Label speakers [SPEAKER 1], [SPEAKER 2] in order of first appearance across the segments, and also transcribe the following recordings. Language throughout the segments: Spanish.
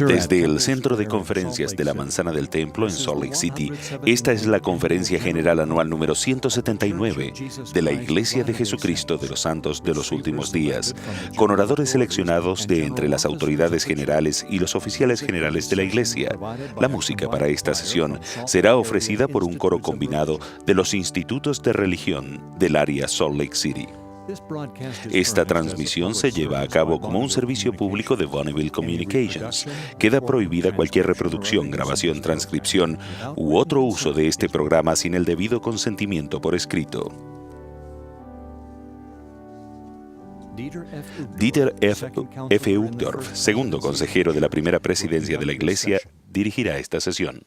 [SPEAKER 1] Desde el Centro de Conferencias de la Manzana del Templo en Salt Lake City, esta es la Conferencia General Anual número 179 de la Iglesia de Jesucristo de los Santos de los Últimos Días, con oradores seleccionados de entre las autoridades generales y los oficiales generales de la Iglesia. La música para esta sesión será ofrecida por un coro combinado de los institutos de religión del área Salt Lake City. Esta transmisión se lleva a cabo como un servicio público de Bonneville Communications. Queda prohibida cualquier reproducción, grabación, transcripción u otro uso de este programa sin el debido consentimiento por escrito. Dieter F. Uchtdorf, segundo consejero de la primera presidencia de la Iglesia, dirigirá esta sesión.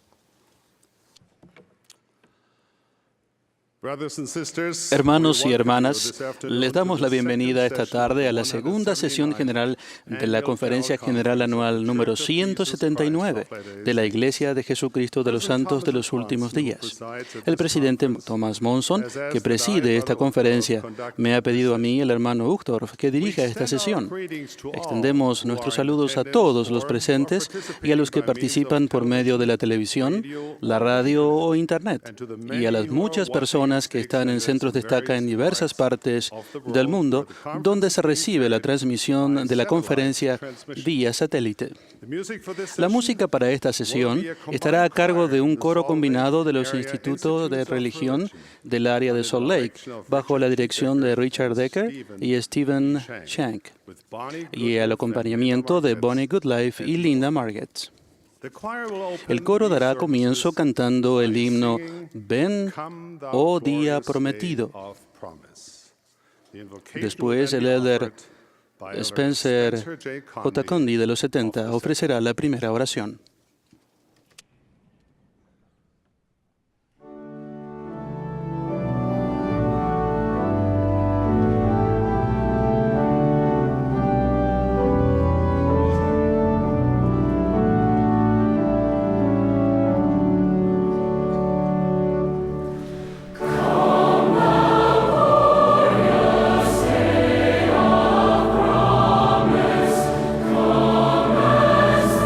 [SPEAKER 2] Hermanos y hermanas, les damos la bienvenida esta tarde a la segunda sesión general de la Conferencia General Anual número 179 de la Iglesia de Jesucristo de los Santos de los Últimos Días. El presidente Thomas Monson, que preside esta conferencia, me ha pedido a mí, el hermano Uchtdorf, que dirija esta sesión. Extendemos nuestros saludos a todos los presentes y a los que participan por medio de la televisión, la radio o Internet, y a las muchas personas que están en centros de estaca en diversas partes del mundo, donde se recibe la transmisión de la conferencia vía satélite. La música para esta sesión estará a cargo de un coro combinado de los institutos de religión del área de Salt Lake, bajo la dirección de Richard Decker y Stephen Shank, y el acompañamiento de Bonnie Goodlife y Linda Margetts. El coro dará comienzo cantando el himno Ven, oh día prometido. Después, el elder Spencer J. Condy de los 70 ofrecerá la primera oración.
[SPEAKER 3] Come as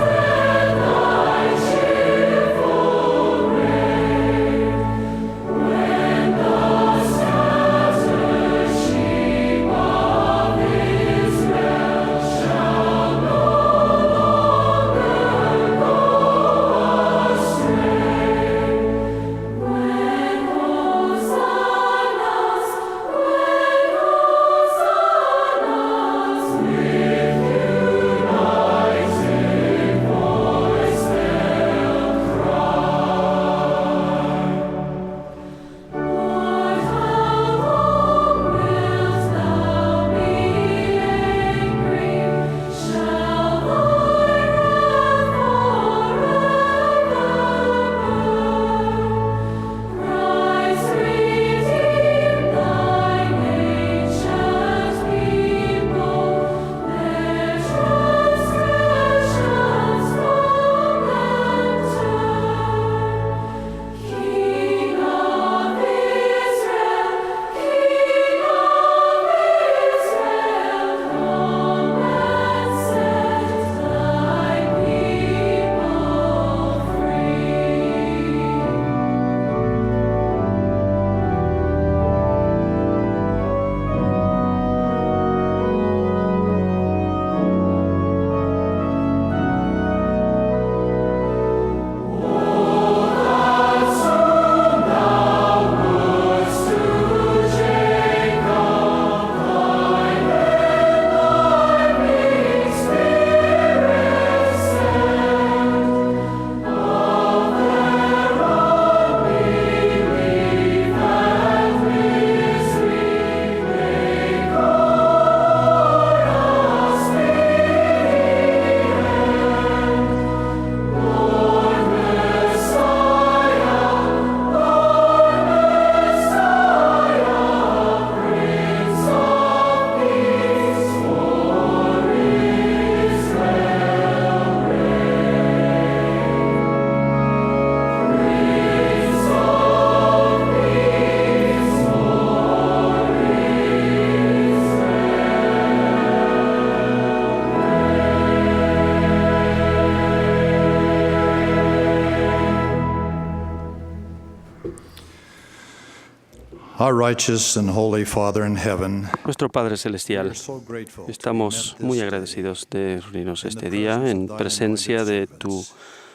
[SPEAKER 3] Our righteous and holy Father in heaven,
[SPEAKER 4] Nuestro Padre Celestial,
[SPEAKER 3] we are so grateful to
[SPEAKER 4] estamos
[SPEAKER 3] be met
[SPEAKER 4] muy
[SPEAKER 3] this
[SPEAKER 4] agradecidos de reunirnos
[SPEAKER 3] day in
[SPEAKER 4] este
[SPEAKER 3] the
[SPEAKER 4] día
[SPEAKER 3] presence
[SPEAKER 4] en
[SPEAKER 3] of thine
[SPEAKER 4] presencia de
[SPEAKER 3] anointed
[SPEAKER 4] tus
[SPEAKER 3] servants,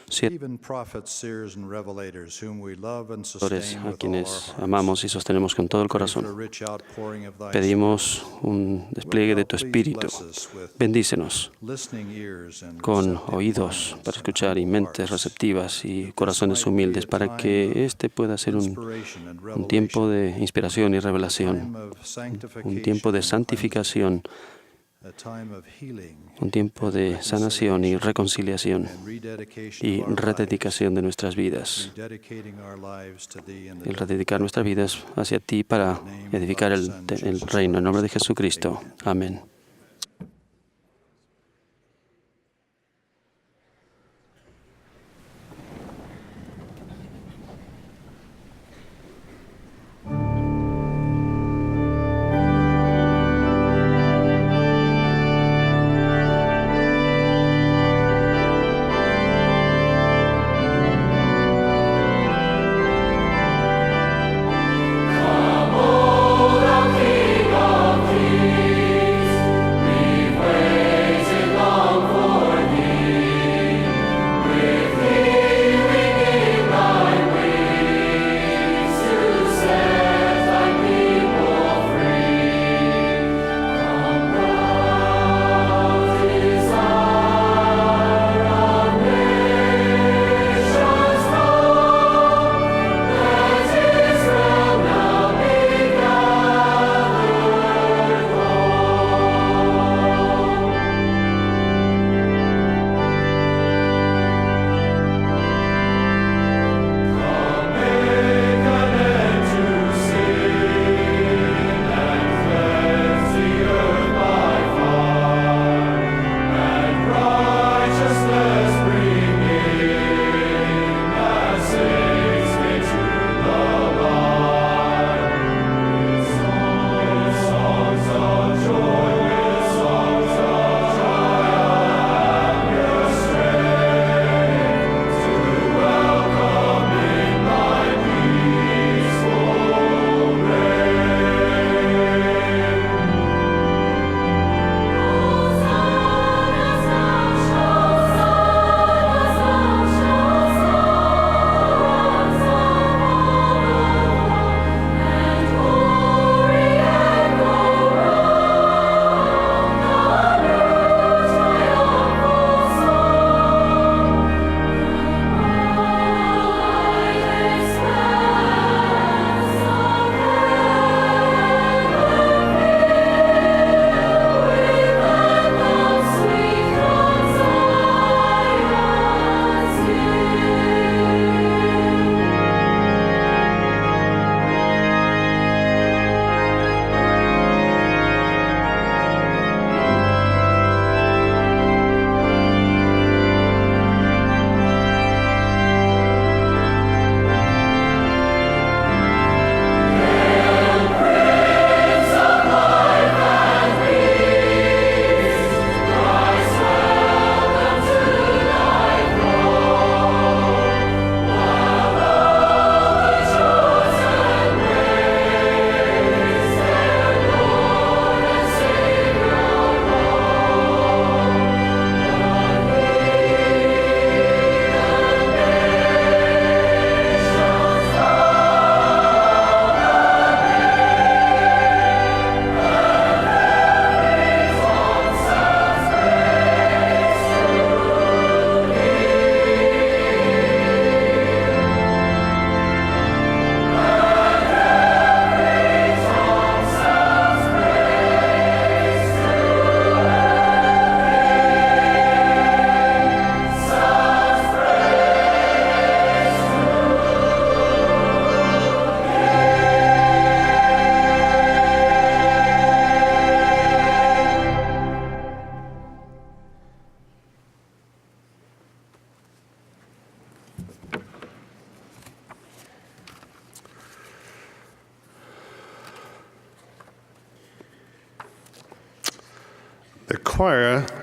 [SPEAKER 4] siervos
[SPEAKER 3] even prophets, seers, and revelators, whom we love and
[SPEAKER 4] a
[SPEAKER 3] sustain with all our
[SPEAKER 4] quienes
[SPEAKER 3] hearts.
[SPEAKER 4] amamos y sostenemos con todo el
[SPEAKER 3] Pray for a
[SPEAKER 4] corazón.
[SPEAKER 3] rich outpouring of thy
[SPEAKER 4] Pedimos
[SPEAKER 3] Spirit.
[SPEAKER 4] un despliegue de tu Espíritu. Bendícenos
[SPEAKER 3] Listening ears and
[SPEAKER 4] con
[SPEAKER 3] receptive
[SPEAKER 4] oídos
[SPEAKER 3] minds
[SPEAKER 4] para
[SPEAKER 3] and
[SPEAKER 4] escuchar y
[SPEAKER 3] humble
[SPEAKER 4] mentes
[SPEAKER 3] hearts,
[SPEAKER 4] receptivas y
[SPEAKER 3] that this
[SPEAKER 4] corazones
[SPEAKER 3] might be
[SPEAKER 4] humildes
[SPEAKER 3] a
[SPEAKER 4] para
[SPEAKER 3] time
[SPEAKER 4] que
[SPEAKER 3] of
[SPEAKER 4] este pueda ser
[SPEAKER 3] inspiration and
[SPEAKER 4] un tiempo
[SPEAKER 3] revelation,
[SPEAKER 4] de inspiración y
[SPEAKER 3] a
[SPEAKER 4] revelación,
[SPEAKER 3] time of
[SPEAKER 4] un tiempo de
[SPEAKER 3] sanctification and
[SPEAKER 4] santificación,
[SPEAKER 3] cleansing, a time of healing
[SPEAKER 4] un tiempo
[SPEAKER 3] and
[SPEAKER 4] de sanación y
[SPEAKER 3] reconciliation,
[SPEAKER 4] reconciliación
[SPEAKER 3] and rededication
[SPEAKER 4] y
[SPEAKER 3] of our
[SPEAKER 4] rededicación de
[SPEAKER 3] lives,
[SPEAKER 4] nuestras vidas,
[SPEAKER 3] rededicating our lives to thee in the
[SPEAKER 4] el
[SPEAKER 3] day.
[SPEAKER 4] rededicar nuestras vidas hacia ti para edificar el reino. En nombre de Jesucristo. Amén.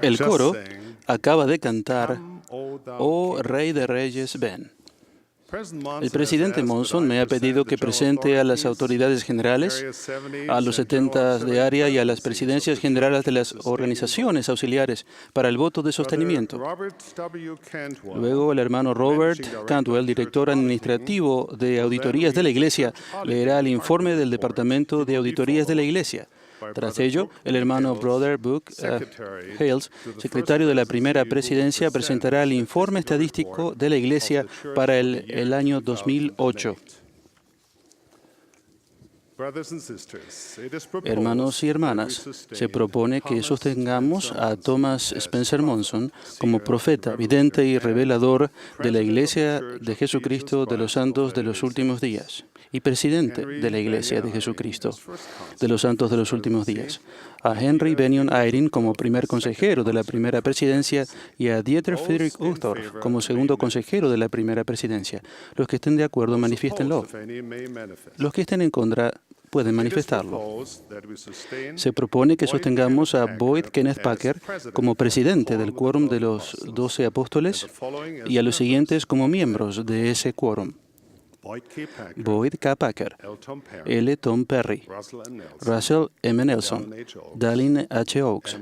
[SPEAKER 2] El coro acaba de cantar, Oh Rey de Reyes, ven. El presidente Monson me ha pedido que presente a las autoridades generales, a los 70 de área y a las presidencias generales de las organizaciones auxiliares para el voto de sostenimiento. Luego, el hermano Robert Cantwell, director administrativo de auditorías de la Iglesia, leerá el informe del Departamento de Auditorías de la Iglesia. Tras ello, el hermano Brother Book Hales, secretario de la primera presidencia, presentará el informe estadístico de la Iglesia para el año 2008. Hermanos y hermanas, se propone que sostengamos a Thomas Spencer Monson como profeta, vidente y revelador de la Iglesia de Jesucristo de los Santos de los Últimos Días y presidente de la Iglesia de Jesucristo de los Santos de los Últimos Días, a Henry Benyon Eyring como primer consejero de la primera presidencia y a Dieter Friedrich Uchtdorf como segundo consejero de la primera presidencia. Los que estén de acuerdo, manifiéstenlo. Los que estén en contra pueden manifestarlo. Se propone que sostengamos a Boyd Kenneth Packer como presidente del quórum de los 12 apóstoles y a los siguientes como miembros de ese quórum: Boyd K. Packer, L. Tom Perry, Russell M. Nelson, Dallin H. Oaks,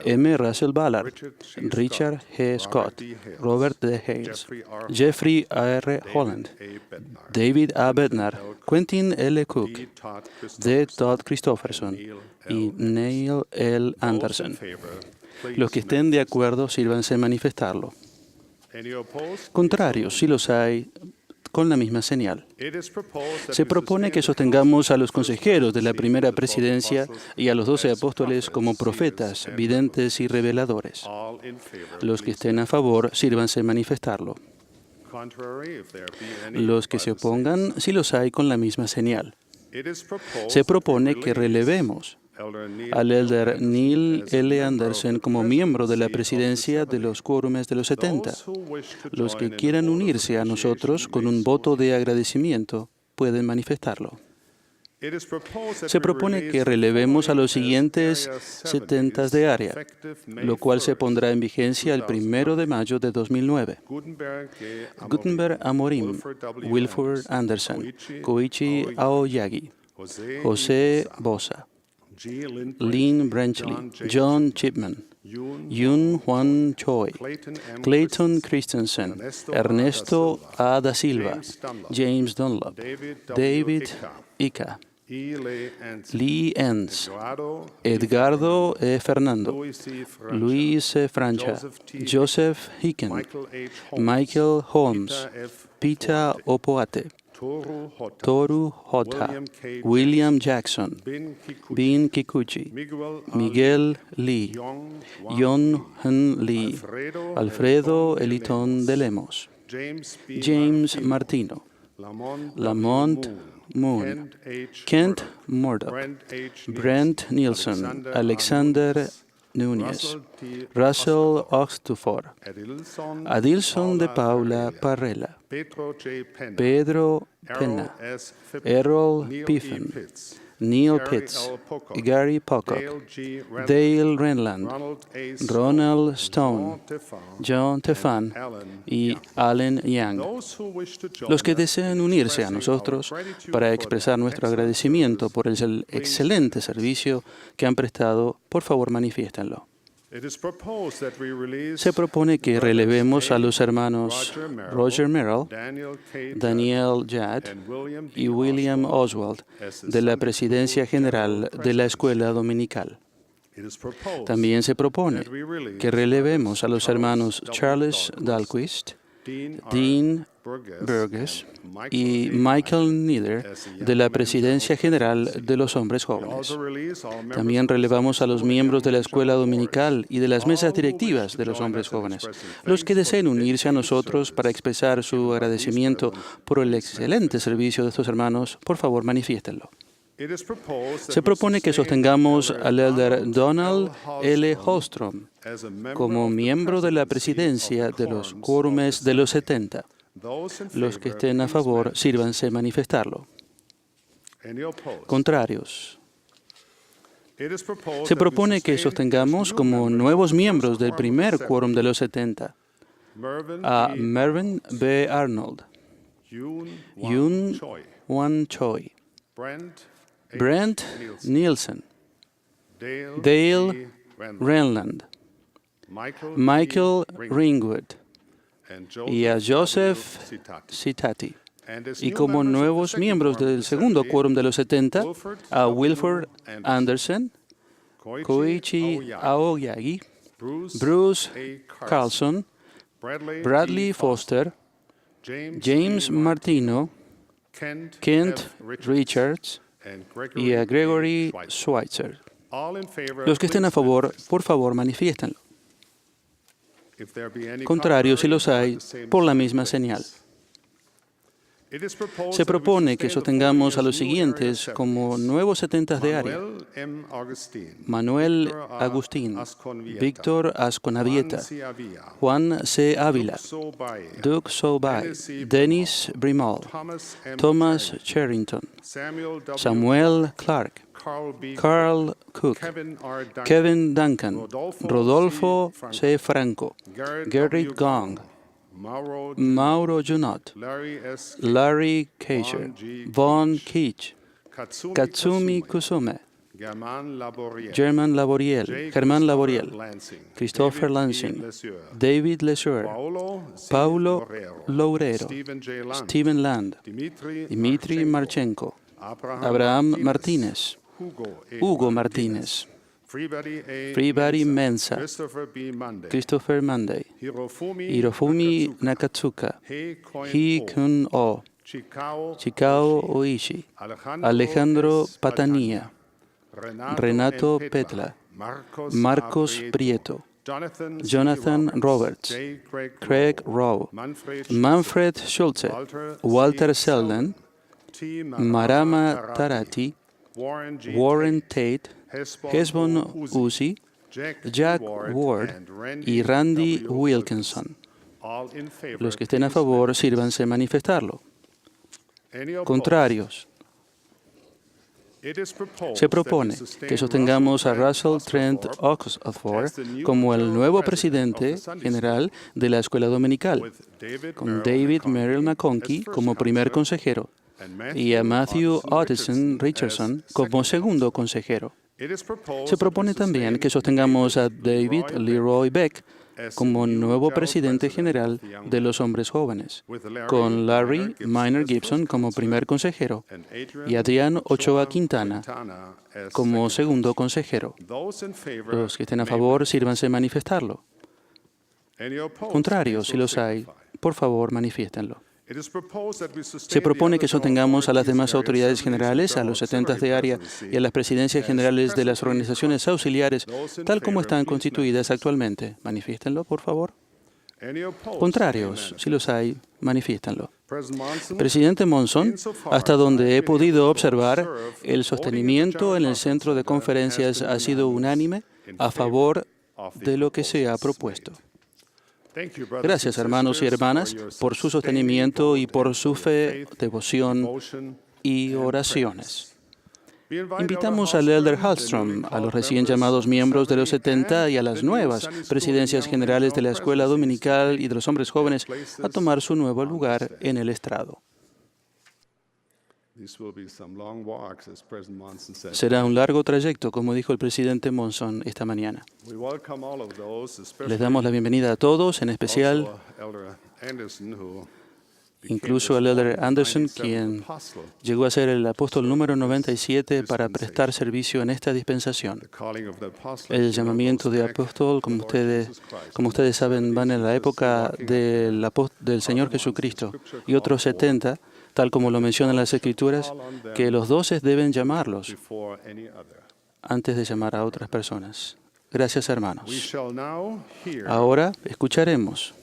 [SPEAKER 2] M. Russell Ballard, Richard G. Scott, Robert D. Hales, Jeffrey R. Holland, David A. Bednar, Quentin L. Cook, D. Todd Christofferson y Neil L. Anderson. Los que estén de acuerdo, sírvanse manifestarlo. Contrarios, si los hay, con la misma señal. Se propone que sostengamos a los consejeros de la primera presidencia y a los 12 apóstoles como profetas, videntes y reveladores. Los que estén a favor, sírvanse manifestarlo. Los que se opongan, si los hay, con la misma señal. Se propone que relevemos al elder Neil L. Anderson como miembro de la presidencia de los quórumes de los 70. Los que quieran unirse a nosotros con un voto de agradecimiento pueden manifestarlo. Se propone que relevemos a los siguientes 70 de área, lo cual se pondrá en vigencia el 1 de mayo de 2009. Gutenberg Amorim, Wilford Anderson, Koichi Aoyagi, José Bosa, Lynn Branchley, John Chipman, Yun Juan Choi, Clayton Christensen, Ernesto A. da Silva, James Dunlop, David Ika, Lee Enns, Edgardo E. Fernando, Luis E. Francha, Joseph Hicken, Michael Holmes, Peter Opoate, Toru Hota, William Jackson, Bin Kikuchi, Miguel Lee, Yon Hun Lee, Alfredo Eliton de Lemos, James Martino, Lamont Moon, Kent Murdoch, Brent Nielsen, Alexander Núñez, Russell Oxtufor, Adilson de Paula Parrella, Pedro Pena, Errol Piffen, Neil Pitts, Gary Pocock, Dale Renland, Ronald Stone, John Tefan y Allen Young. Los que deseen unirse a nosotros para expresar nuestro agradecimiento por el excelente servicio que han prestado, por favor manifiéstenlo. Se propone que relevemos a los hermanos Roger Merrill, Daniel Judd y William Oswald de la Presidencia General de la Escuela Dominical. También se propone que relevemos a los hermanos Charles Dahlquist, Dean Burgess y Michael Nieder de la Presidencia General de los Hombres Jóvenes. También relevamos a los miembros de la Escuela Dominical y de las mesas directivas de los hombres jóvenes. Los que deseen unirse a nosotros para expresar su agradecimiento por el excelente servicio de estos hermanos, por favor manifiéstenlo. Se propone que sostengamos al elder Donald L. Holstrom como miembro de la presidencia de los quórumes de los 70. Los que estén a favor, sírvanse manifestarlo. Contrarios. Se propone que sostengamos como nuevos miembros del primer quórum de los 70 a Mervyn B. Arnold, Yoon Wan Choi, Brent Nielsen, Dale Renland, Michael Ringwood y a Joseph Citati. Y como nuevos miembros del segundo quórum de los 70, a Wilford Anderson, Koichi Aoyagi, Bruce Carlson, Bradley Foster, James Martino, Kent Richards y a Gregory Schweitzer. Los que estén a favor, por favor, manifiéstenlo. Contrario, si los hay, por la misma señal. Se propone que sostengamos a los siguientes como nuevos 70 de área: Manuel Agustín, Víctor Asconavieta, Juan C. Ávila, Doug Sobay, Dennis Brimall, Thomas Charrington, Samuel Clark, Carl Cook, Kevin Duncan, Rodolfo C. Franco, Gerrit Gong, Mauro Junot, Larry Kacher, Von Keach, Katsumi Kusume, Germán Laboriel, Christopher Lansing, David Lesueur, Paulo Loureiro, Stephen Land, Dmitry Marchenko, Abraham Martínez, Hugo Martínez, Fribari Mensa, Christopher Monday, Hirofumi Nakatsuka, Hee Kun-oh, Chikao Oishi, Alejandro Patania, Renato Petla, Marcos Prieto, Jonathan Roberts, Craig Rowe, Manfred Schulze, Walter Selden, Marama Tarati, Warren Tate, Hesbon Uzi, Jack Ward y Randy Wilkinson. Los que estén a favor, sírvanse manifestarlo. Contrarios. Se propone que sostengamos a Russell Trent Oxford como el nuevo presidente general de la escuela dominical, con David Merrill McConkie como primer consejero y a Matthew Ottison Richardson como segundo consejero. Se propone también que sostengamos a David Leroy Beck como nuevo presidente general de los hombres jóvenes, con Larry Minor Gibson como primer consejero y Adrián Ochoa Quintana como segundo consejero. Los que estén a favor, sírvanse manifestarlo. Contrarios, si los hay, por favor, manifiéstenlo. Se propone que sostengamos a las demás autoridades generales, a los 70 de área y a las presidencias generales de las organizaciones auxiliares, tal como están constituidas actualmente. Manifiéstenlo, por favor. Contrarios, si los hay, manifiéstenlo. Presidente Monson, hasta donde he podido observar, el sostenimiento en el centro de conferencias ha sido unánime a favor de lo que se ha propuesto. Gracias, hermanos y hermanas, por su sostenimiento y por su fe, devoción y oraciones. Invitamos al Elder Hallstrom, a los recién llamados miembros de los 70 y a las nuevas presidencias generales de la Escuela Dominical y de los hombres jóvenes a tomar su nuevo lugar en el estrado. Será un largo trayecto, como dijo el presidente Monson esta mañana. Les damos la bienvenida a todos, en especial incluso al Elder Anderson, quien llegó a ser el apóstol número 97 para prestar servicio en esta dispensación. El llamamiento de apóstol, como ustedes saben, van en la época del Señor Jesucristo, y otros 70, tal como lo mencionan las Escrituras, que los 12 deben llamarlos antes de llamar a otras personas. Gracias, hermanos. Ahora escucharemos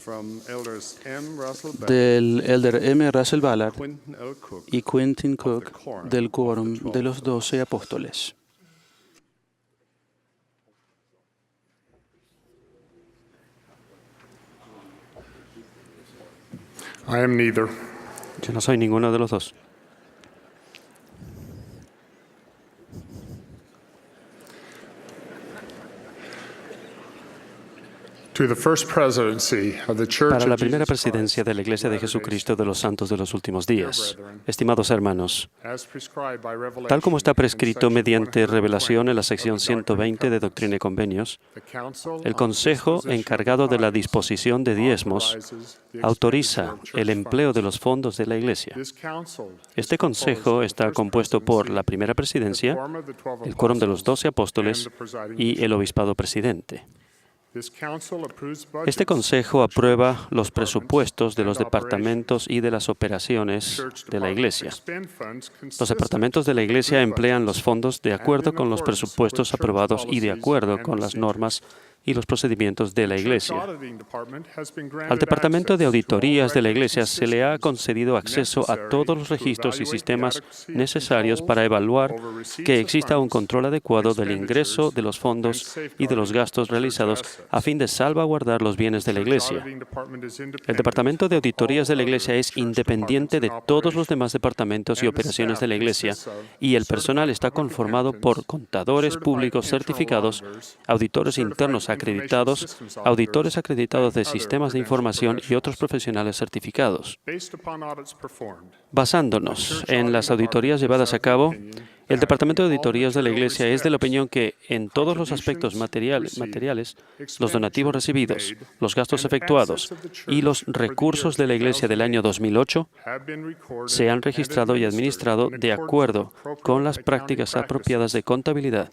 [SPEAKER 2] del Elder M. Russell Ballard y Quentin Cook del Quórum de los 12 Apóstoles.
[SPEAKER 5] I am neither.
[SPEAKER 4] Yo no soy ninguno de los dos. Para la primera presidencia de la Iglesia de Jesucristo de los Santos de los Últimos Días. Estimados hermanos, tal como está prescrito mediante revelación en la sección 120 de Doctrina y Convenios, el Consejo encargado de la disposición de diezmos autoriza el empleo de los fondos de la Iglesia. Este Consejo está compuesto por la primera presidencia, el quórum de los 12 apóstoles y el obispado presidente. Este Consejo aprueba los presupuestos de los departamentos y de las operaciones de la Iglesia. Los departamentos de la Iglesia emplean los fondos de acuerdo con los presupuestos aprobados y de acuerdo con las normas y los procedimientos de la Iglesia. Al Departamento de Auditorías de la Iglesia se le ha concedido acceso a todos los registros y sistemas necesarios para evaluar que exista un control adecuado del ingreso de los fondos y de los gastos realizados a fin de salvaguardar los bienes de la Iglesia. El Departamento de Auditorías de la Iglesia es independiente de todos los demás departamentos y operaciones de la Iglesia, y el personal está conformado por contadores públicos certificados, auditores internos acreditados, auditores acreditados de sistemas de información y otros profesionales certificados. Basándonos en las auditorías llevadas a cabo, el Departamento de Auditorías de la Iglesia es de la opinión que, en todos los aspectos materiales, los donativos recibidos, los gastos efectuados y los recursos de la Iglesia del año 2008 se han registrado y administrado de acuerdo con las prácticas apropiadas de contabilidad,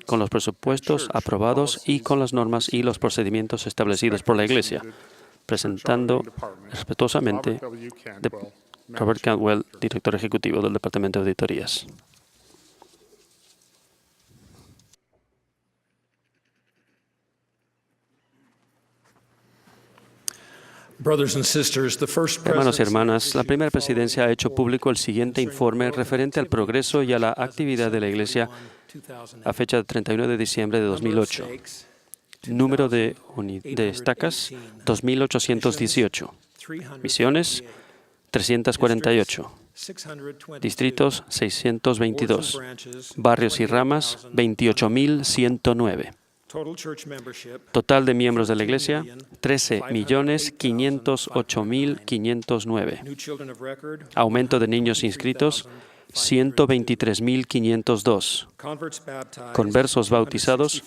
[SPEAKER 4] con los presupuestos aprobados y con las normas y los procedimientos establecidos por la Iglesia, presentando respetuosamente Robert Cantwell, director ejecutivo del Departamento de Auditorías. Hermanos y hermanas, la primera presidencia ha hecho público el siguiente informe referente al progreso y a la actividad de la Iglesia a fecha de 31 de diciembre de 2008. Número de estacas, 2.818. Misiones, 348. Distritos, 622. Barrios y ramas, 28.109. Total de miembros de la Iglesia, 13.508.509. Aumento de niños inscritos, 123.502. Conversos bautizados,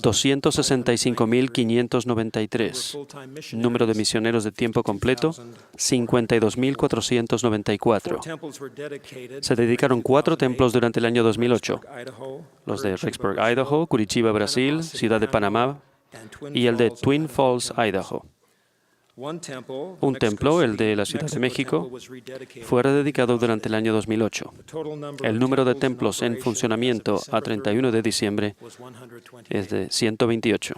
[SPEAKER 4] 265.593. Número de misioneros de tiempo completo, 52.494. Se dedicaron 4 templos durante el año 2008. Los de Rexburg, Idaho, Curitiba, Brasil, Ciudad de Panamá y el de Twin Falls, Idaho. Un templo, el de la Ciudad de México, fue rededicado durante el año 2008. El número de templos en funcionamiento a 31 de diciembre es de 128.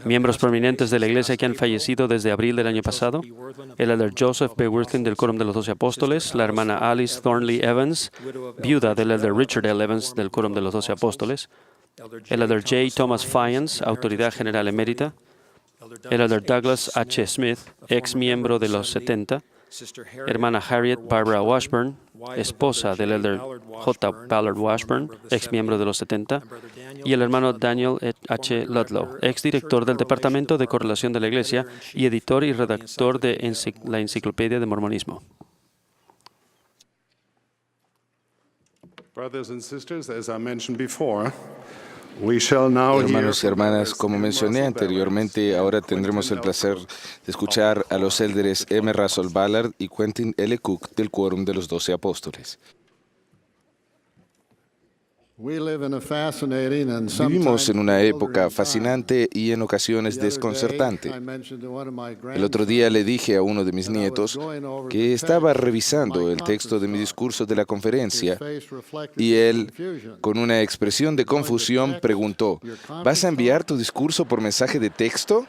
[SPEAKER 4] Miembros prominentes de la Iglesia que han fallecido desde abril del año pasado: el elder Joseph B. Worthing del Quórum de los 12 Apóstoles, la hermana Alice Thornley Evans, viuda del elder Richard L. Evans del Quórum de los 12 Apóstoles, el elder J. Thomas Fyans, autoridad general emérita, el elder Douglas H. Smith, ex miembro de los 70, hermana Harriet Barbara Washburn, esposa del elder J. Ballard Washburn, ex miembro de los 70, y el hermano Daniel H. Ludlow, ex director del Departamento de Correlación de la Iglesia y editor y redactor de la Enciclopedia de Mormonismo.
[SPEAKER 5] Hermanos y hermanas, como mencioné anteriormente, ahora tendremos el placer de escuchar a los élderes M. Russell Ballard y Quentin L. Cook del Quórum de los 12 Apóstoles. Vivimos en una época fascinante y en ocasiones desconcertante. El otro día le dije a uno de mis nietos que estaba revisando el texto de mi discurso de la conferencia y él, con una expresión de confusión, preguntó: ¿vas a enviar tu discurso por mensaje de texto?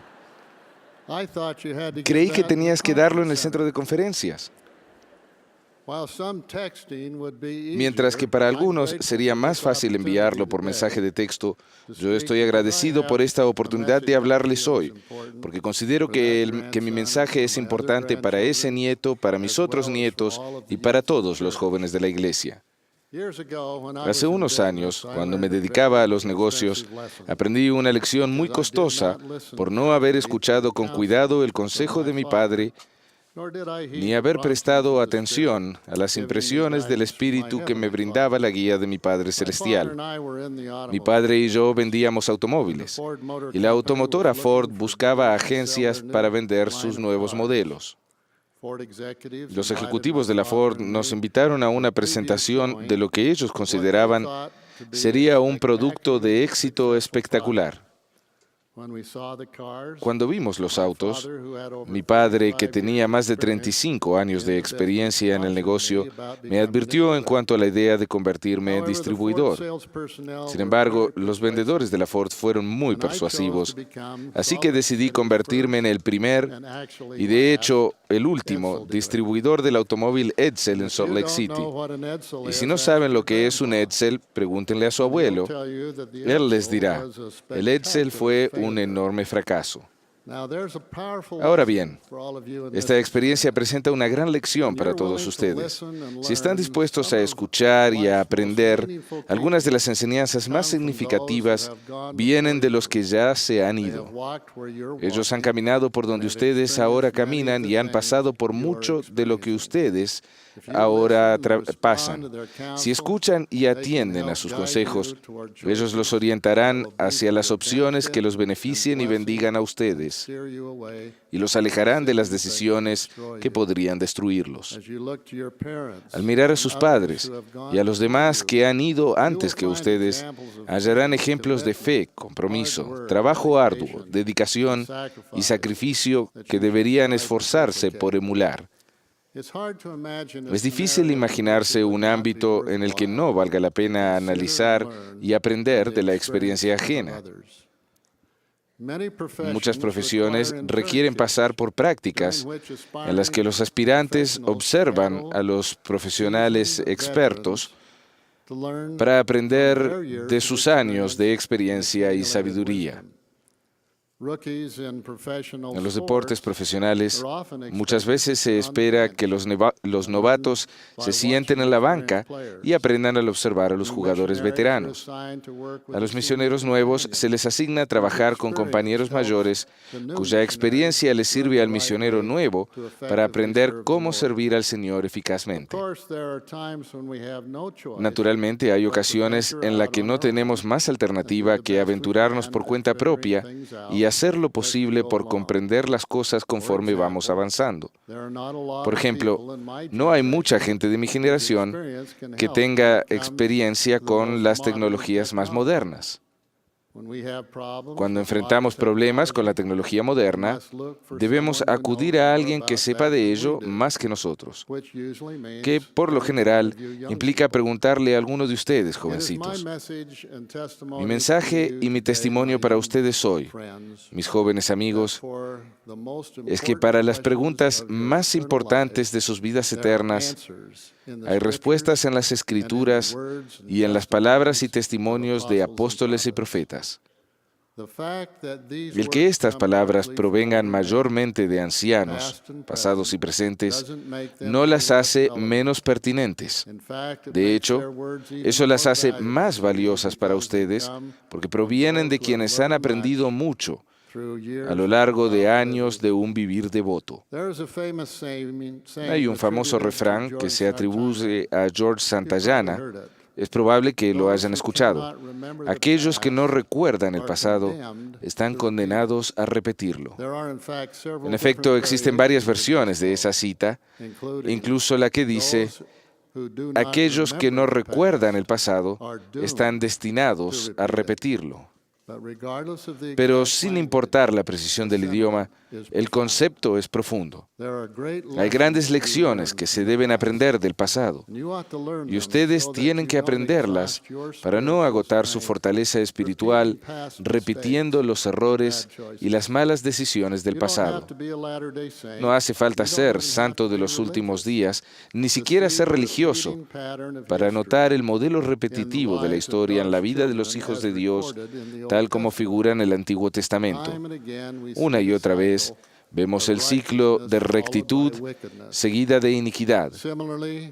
[SPEAKER 5] Creí que tenías que darlo en el centro de conferencias. Mientras que para algunos sería más fácil enviarlo por mensaje de texto, yo estoy agradecido por esta oportunidad de hablarles hoy, porque considero que mi mensaje es importante para ese nieto, para mis otros nietos y para todos los jóvenes de la Iglesia. Hace unos años, cuando me dedicaba a los negocios, aprendí una lección muy costosa por no haber escuchado con cuidado el consejo de mi padre ni haber prestado atención a las impresiones del Espíritu que me brindaba la guía de mi Padre Celestial. Mi padre y yo vendíamos automóviles, y la automotora Ford buscaba agencias para vender sus nuevos modelos. Los ejecutivos de la Ford nos invitaron a una presentación de lo que ellos consideraban sería un producto de éxito espectacular. Cuando vimos los autos, mi padre, que tenía más de 35 años de experiencia en el negocio, me advirtió en cuanto a la idea de convertirme en distribuidor. Sin embargo, los vendedores de la Ford fueron muy persuasivos, así que decidí convertirme en el primer y, de hecho, el último distribuidor del automóvil Edsel en Salt Lake City. Y si no saben lo que es un Edsel, pregúntenle a su abuelo. Él les dirá, el Edsel fue un enorme fracaso. Ahora bien, esta experiencia presenta una gran lección para todos ustedes. Si están dispuestos a escuchar y a aprender, algunas de las enseñanzas más significativas vienen de los que ya se han ido. Ellos han caminado por donde ustedes ahora caminan y han pasado por mucho de lo que ustedes ahora pasan. Si escuchan y atienden a sus consejos, ellos los orientarán hacia las opciones que los beneficien y bendigan a ustedes, y los alejarán de las decisiones que podrían destruirlos. Al mirar a sus padres y a los demás que han ido antes que ustedes, hallarán ejemplos de fe, compromiso, trabajo arduo, dedicación y sacrificio que deberían esforzarse por emular. Es difícil imaginarse un ámbito en el que no valga la pena analizar y aprender de la experiencia ajena. Muchas profesiones requieren pasar por prácticas en las que los aspirantes observan a los profesionales expertos para aprender de sus años de experiencia y sabiduría. En los deportes profesionales, muchas veces se espera que los novatos se sienten en la banca y aprendan al observar a los jugadores veteranos. A los misioneros nuevos se les asigna trabajar con compañeros mayores cuya experiencia les sirve al misionero nuevo para aprender cómo servir al Señor eficazmente. Naturalmente, hay ocasiones en las que no tenemos más alternativa que aventurarnos por cuenta propia y hacer lo posible por comprender las cosas conforme vamos avanzando. Por ejemplo, no hay mucha gente de mi generación que tenga experiencia con las tecnologías más modernas. Cuando enfrentamos problemas con la tecnología moderna, debemos acudir a alguien que sepa de ello más que nosotros, que por lo general implica preguntarle a alguno de ustedes, jovencitos. Mi mensaje y mi testimonio para ustedes hoy, mis jóvenes amigos, es que para las preguntas más importantes de sus vidas eternas, hay respuestas en las Escrituras y en las palabras y testimonios de apóstoles y profetas. El que estas palabras provengan mayormente de ancianos, pasados y presentes, no las hace menos pertinentes. De hecho, eso las hace más valiosas para ustedes porque provienen de quienes han aprendido mucho a lo largo de años de un vivir devoto. Hay un famoso refrán que se atribuye a George Santayana. Es probable que lo hayan escuchado. Aquellos que no recuerdan el pasado están condenados a repetirlo. En efecto, existen varias versiones de esa cita, incluso la que dice: aquellos que no recuerdan el pasado están destinados a repetirlo. Pero sin importar la precisión del idioma, el concepto es profundo. Hay grandes lecciones que se deben aprender del pasado, y ustedes tienen que aprenderlas para no agotar su fortaleza espiritual repitiendo los errores y las malas decisiones del pasado. No hace falta ser santo de los últimos días, ni siquiera ser religioso, para notar el modelo repetitivo de la historia en la vida de los hijos de Dios, tal como figura en el Antiguo Testamento. Una y otra vez, Vemos el ciclo de rectitud seguida de iniquidad.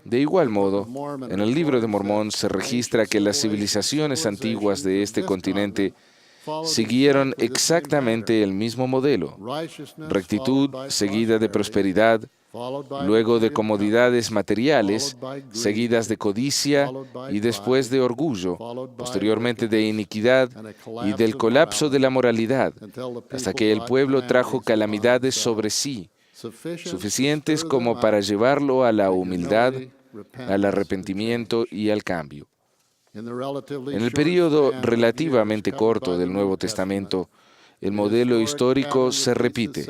[SPEAKER 5] De igual modo, en el Libro de Mormón se registra que las civilizaciones antiguas de este continente siguieron exactamente el mismo modelo: rectitud seguida de prosperidad, luego de comodidades materiales, seguidas de codicia y después de orgullo, posteriormente de iniquidad y del colapso de la moralidad, hasta que el pueblo trajo calamidades sobre sí, suficientes como para llevarlo a la humildad, al arrepentimiento y al cambio. En el período relativamente corto del Nuevo Testamento, el modelo histórico se repite.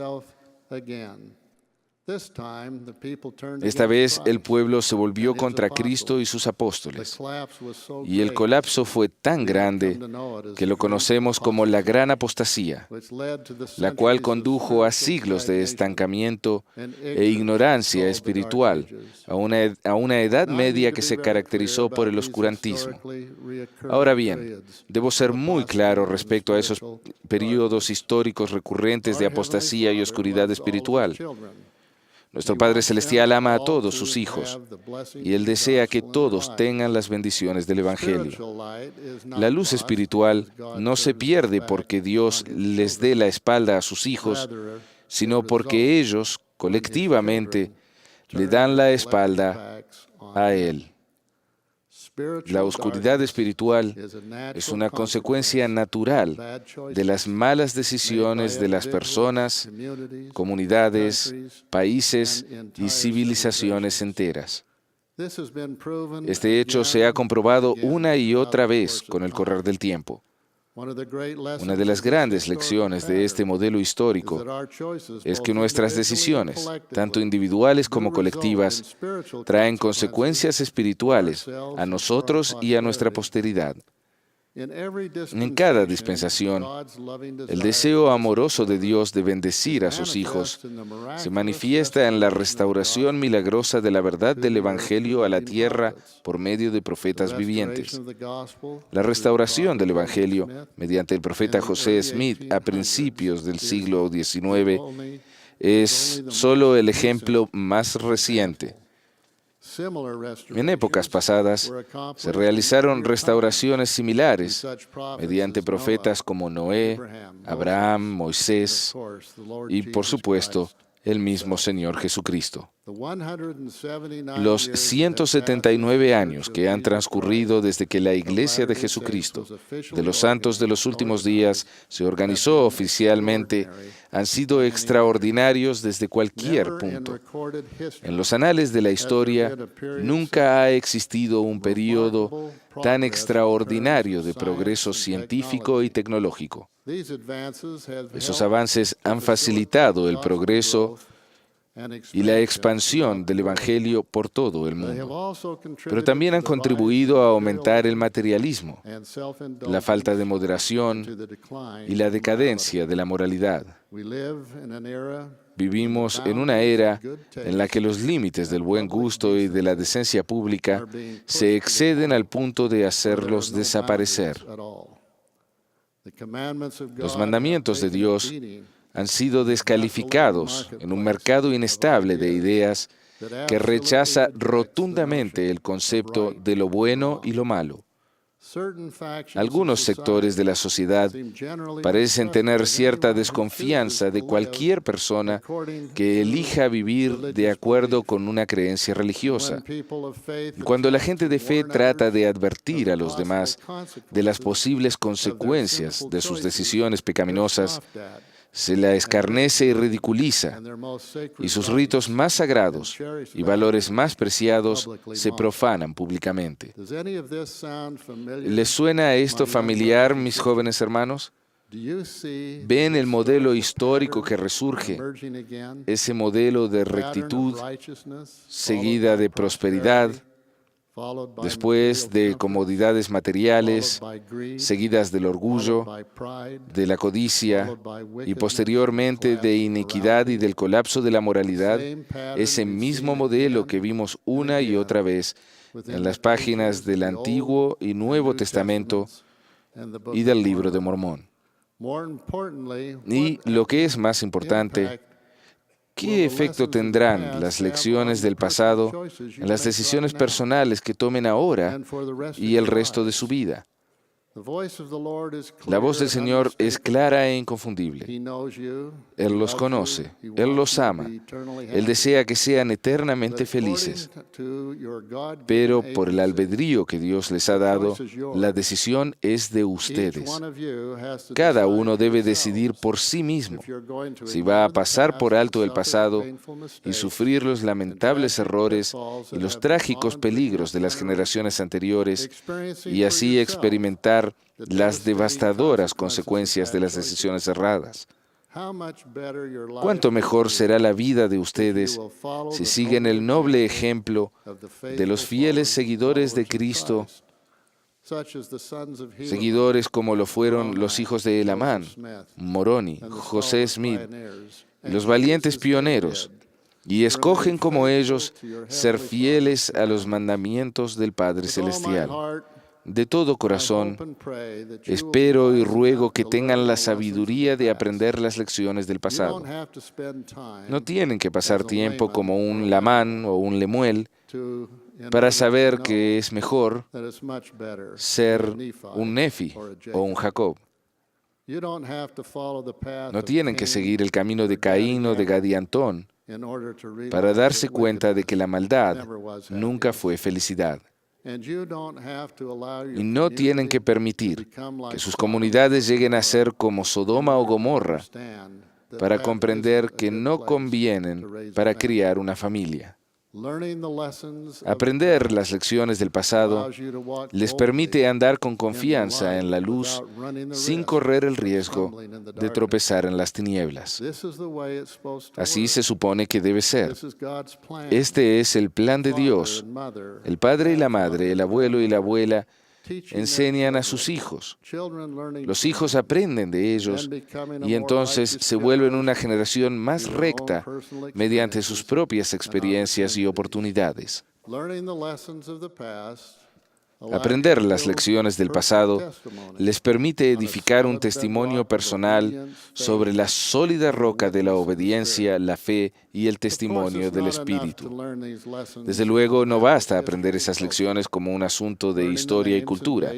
[SPEAKER 5] Esta vez el pueblo se volvió contra Cristo y sus apóstoles, y el colapso fue tan grande que lo conocemos como la gran apostasía, la cual condujo a siglos de estancamiento e ignorancia espiritual, a una edad media que se caracterizó por el oscurantismo. Ahora bien, debo ser muy claro respecto a esos períodos históricos recurrentes de apostasía y oscuridad espiritual. Nuestro Padre Celestial ama a todos sus hijos y Él desea que todos tengan las bendiciones del Evangelio. La luz espiritual no se pierde porque Dios les dé la espalda a sus hijos, sino porque ellos, colectivamente, le dan la espalda a Él. La oscuridad espiritual es una consecuencia natural de las malas decisiones de las personas, comunidades, países y civilizaciones enteras. Este hecho se ha comprobado una y otra vez con el correr del tiempo. Una de las grandes lecciones de este modelo histórico es que nuestras decisiones, tanto individuales como colectivas, traen consecuencias espirituales a nosotros y a nuestra posteridad. En cada dispensación, el deseo amoroso de Dios de bendecir a sus hijos se manifiesta en la restauración milagrosa de la verdad del Evangelio a la tierra por medio de profetas vivientes. La restauración del Evangelio, mediante el profeta José Smith a principios del siglo XIX, es solo el ejemplo más reciente. En épocas pasadas se realizaron restauraciones similares mediante profetas como Noé, Abraham, Moisés y, por supuesto, el mismo Señor Jesucristo. Los 179 años que han transcurrido desde que la Iglesia de Jesucristo de los Santos de los Últimos Días se organizó oficialmente han sido extraordinarios desde cualquier punto. En los anales de la historia nunca ha existido un período tan extraordinario de progreso científico y tecnológico. Esos avances han facilitado el progreso y la expansión del Evangelio por todo el mundo, pero también han contribuido a aumentar el materialismo, la falta de moderación y la decadencia de la moralidad. Vivimos en una era en la que los límites del buen gusto y de la decencia pública se exceden al punto de hacerlos desaparecer. Los mandamientos de Dios han sido descalificados en un mercado inestable de ideas que rechaza rotundamente el concepto de lo bueno y lo malo. Algunos sectores de la sociedad parecen tener cierta desconfianza de cualquier persona que elija vivir de acuerdo con una creencia religiosa. Cuando la gente de fe trata de advertir a los demás de las posibles consecuencias de sus decisiones pecaminosas, se la escarnece y ridiculiza, y sus ritos más sagrados y valores más preciados se profanan públicamente. ¿Les suena esto familiar, mis jóvenes hermanos? ¿Ven el modelo histórico que resurge? Ese modelo de rectitud seguida de prosperidad, después de comodidades materiales, seguidas del orgullo, de la codicia y posteriormente de iniquidad y del colapso de la moralidad, ese mismo modelo que vimos una y otra vez en las páginas del Antiguo y Nuevo Testamento y del Libro de Mormón. Y lo que es más importante, ¿Qué efecto tendrán las lecciones del pasado en las decisiones personales que tomen ahora y el resto de su vida? La voz del Señor es clara e inconfundible. Él los conoce, Él los ama, Él desea que sean eternamente felices. Pero por el albedrío que Dios les ha dado, la decisión es de ustedes. Cada uno debe decidir por sí mismo si va a pasar por alto el pasado y sufrir los lamentables errores y los trágicos peligros de las generaciones anteriores y así experimentar las devastadoras consecuencias de las decisiones erradas. ¿Cuánto mejor será la vida de ustedes si siguen el noble ejemplo de los fieles seguidores de Cristo, seguidores como lo fueron los hijos de Elamán, Moroni, José Smith, los valientes pioneros, y escogen como ellos ser fieles a los mandamientos del Padre Celestial? De todo corazón, espero y ruego que tengan la sabiduría de aprender las lecciones del pasado. No tienen que pasar tiempo como un Lamán o un Lemuel para saber que es mejor ser un Nefi o un Jacob. No tienen que seguir el camino de Caín o de Gadiantón para darse cuenta de que la maldad nunca fue felicidad. Y no tienen que permitir que sus comunidades lleguen a ser como Sodoma o Gomorra para comprender que no convienen para criar una familia. Aprender las lecciones del pasado les permite andar con confianza en la luz sin correr el riesgo de tropezar en las tinieblas. Así se supone que debe ser. Este es el plan de Dios. El padre y la madre, el abuelo y la abuela enseñan a sus hijos. Los hijos aprenden de ellos y entonces se vuelven una generación más recta mediante sus propias experiencias y oportunidades. Aprender las lecciones del pasado les permite edificar un testimonio personal sobre la sólida roca de la obediencia, la fe y el testimonio del Espíritu. Desde luego, no basta aprender esas lecciones como un asunto de historia y cultura.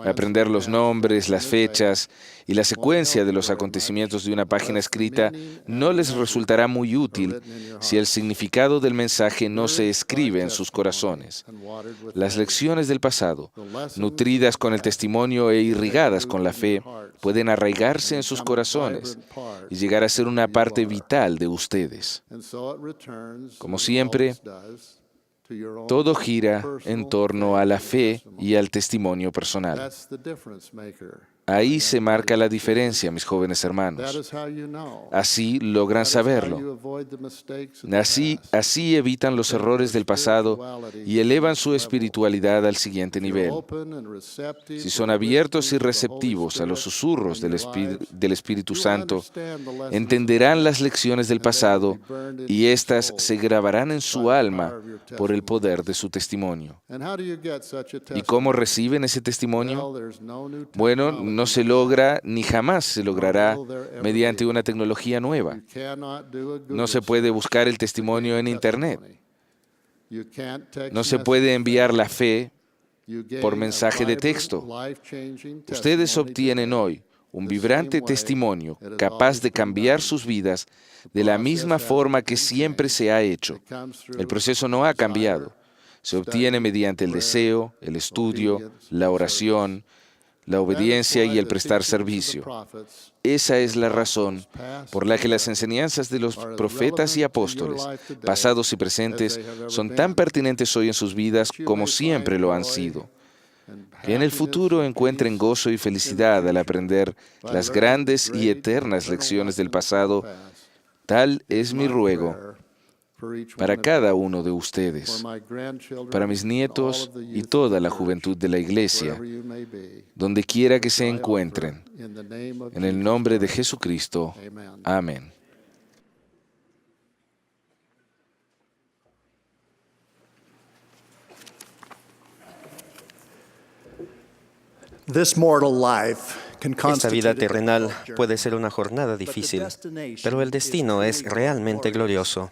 [SPEAKER 5] Aprender los nombres, las fechas y la secuencia de los acontecimientos de una página escrita no les resultará muy útil si el significado del mensaje no se escribe en sus corazones. Las lecciones del pasado, nutridas con el testimonio e irrigadas con la fe, pueden arraigarse en sus corazones y llegar a ser una parte vital de ustedes. Como siempre, todo gira en torno a la fe y al testimonio personal. Ahí se marca la diferencia, mis jóvenes hermanos. Así logran saberlo. Así evitan los errores del pasado y elevan su espiritualidad al siguiente nivel. Si son abiertos y receptivos a los susurros del Espíritu Santo, entenderán las lecciones del pasado y éstas se grabarán en su alma por el poder de su testimonio. ¿Y cómo reciben ese testimonio? Bueno, no se logra ni jamás se logrará mediante una tecnología nueva. No se puede buscar el testimonio en Internet. No se puede enviar la fe por mensaje de texto. Ustedes obtienen hoy un vibrante testimonio capaz de cambiar sus vidas de la misma forma que siempre se ha hecho. El proceso no ha cambiado. Se obtiene mediante el deseo, el estudio, la oración, la obediencia y el prestar servicio. Esa es la razón por la que las enseñanzas de los profetas y apóstoles, pasados y presentes, son tan pertinentes hoy en sus vidas como siempre lo han sido. Que en el futuro encuentren gozo y felicidad al aprender las grandes y eternas lecciones del pasado. Tal es mi ruego para cada uno de ustedes, para mis nietos y toda la juventud de la Iglesia, donde quiera que se encuentren. En el nombre de Jesucristo. Amén.
[SPEAKER 6] This mortal life Esta vida terrenal puede ser una jornada difícil, pero el destino es realmente glorioso.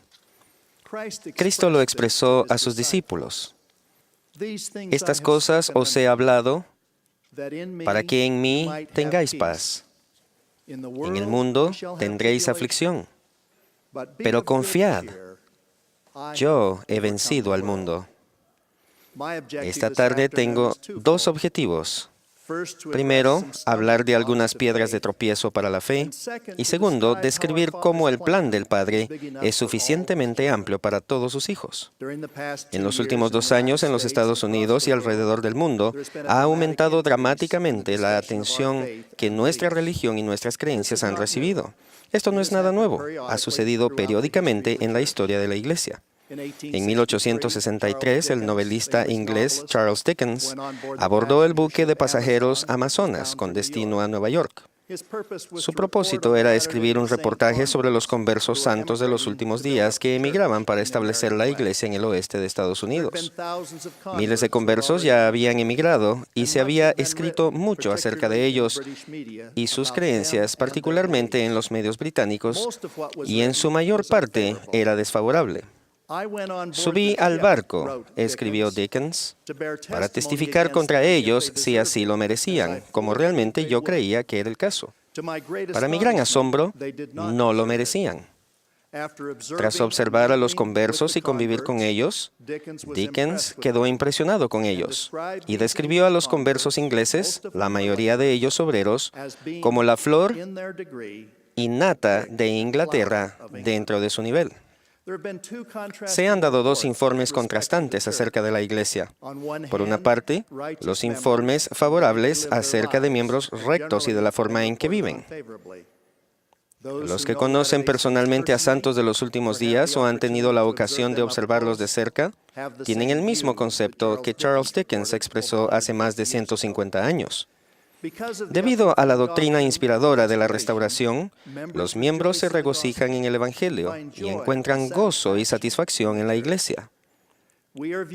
[SPEAKER 6] Cristo lo expresó a sus discípulos. Estas cosas os he hablado para que en mí tengáis paz. En el mundo tendréis aflicción, pero confiad, yo he vencido al mundo. Esta tarde tengo dos objetivos. Primero, hablar de algunas piedras de tropiezo para la fe. Y segundo, describir cómo el plan del Padre es suficientemente amplio para todos sus hijos. En los últimos 2 años, en los Estados Unidos y alrededor del mundo, ha aumentado dramáticamente la atención que nuestra religión y nuestras creencias han recibido. Esto no es nada nuevo. Ha sucedido periódicamente en la historia de la Iglesia. En 1863, el novelista inglés Charles Dickens abordó el buque de pasajeros Amazonas con destino a Nueva York. Su propósito era escribir un reportaje sobre los conversos santos de los últimos días que emigraban para establecer la iglesia en el oeste de Estados Unidos. Miles de conversos ya habían emigrado y se había escrito mucho acerca de ellos y sus creencias, particularmente en los medios británicos, y en su mayor parte era desfavorable. Subí al barco, escribió Dickens, para testificar contra ellos si así lo merecían, como realmente yo creía que era el caso. Para mi gran asombro, no lo merecían. Tras observar a los conversos y convivir con ellos, Dickens quedó impresionado con ellos y describió a los conversos ingleses, la mayoría de ellos obreros, como la flor innata de Inglaterra dentro de su nivel. Se han dado 2 informes contrastantes acerca de la Iglesia. Por una parte, los informes favorables acerca de miembros rectos y de la forma en que viven. Los que conocen personalmente a santos de los últimos días o han tenido la ocasión de observarlos de cerca, tienen el mismo concepto que Charles Dickens expresó hace más de 150 años. Debido a la doctrina inspiradora de la restauración, los miembros se regocijan en el Evangelio y encuentran gozo y satisfacción en la Iglesia.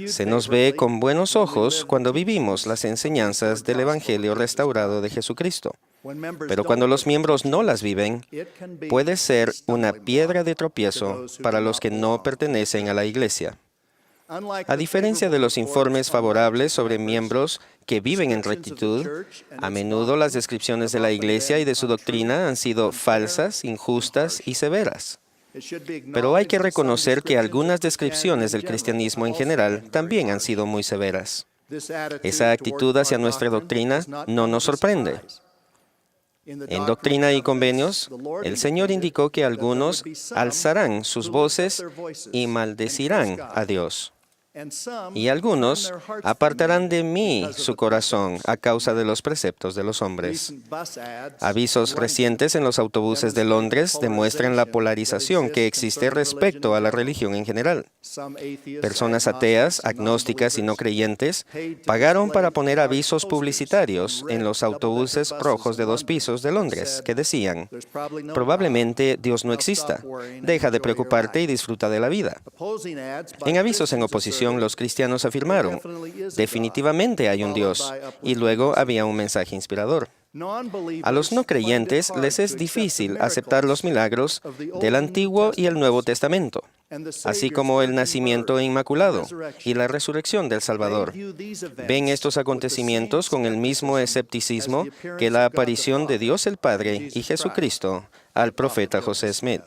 [SPEAKER 6] Se nos ve con buenos ojos cuando vivimos las enseñanzas del Evangelio restaurado de Jesucristo. Pero cuando los miembros no las viven, puede ser una piedra de tropiezo para los que no pertenecen a la Iglesia. A diferencia de los informes favorables sobre miembros que viven en rectitud, a menudo las descripciones de la Iglesia y de su doctrina han sido falsas, injustas y severas. Pero hay que reconocer que algunas descripciones del cristianismo en general también han sido muy severas. Esa actitud hacia nuestra doctrina no nos sorprende. En Doctrina y Convenios, el Señor indicó que algunos alzarán sus voces y maldecirán a Dios. Y algunos apartarán de mí su corazón a causa de los preceptos de los hombres. Avisos recientes en los autobuses de Londres demuestran la polarización que existe respecto a la religión en general. Personas ateas, agnósticas y no creyentes pagaron para poner avisos publicitarios en los autobuses rojos de 2 pisos de Londres que decían: probablemente Dios no exista, deja de preocuparte y disfruta de la vida. En avisos en oposición, los cristianos afirmaron: definitivamente hay un Dios, y luego había un mensaje inspirador. A los no creyentes les es difícil aceptar los milagros del Antiguo y el Nuevo Testamento, así como el nacimiento inmaculado y la resurrección del Salvador. Ven estos acontecimientos con el mismo escepticismo que la aparición de Dios el Padre y Jesucristo al profeta José Smith.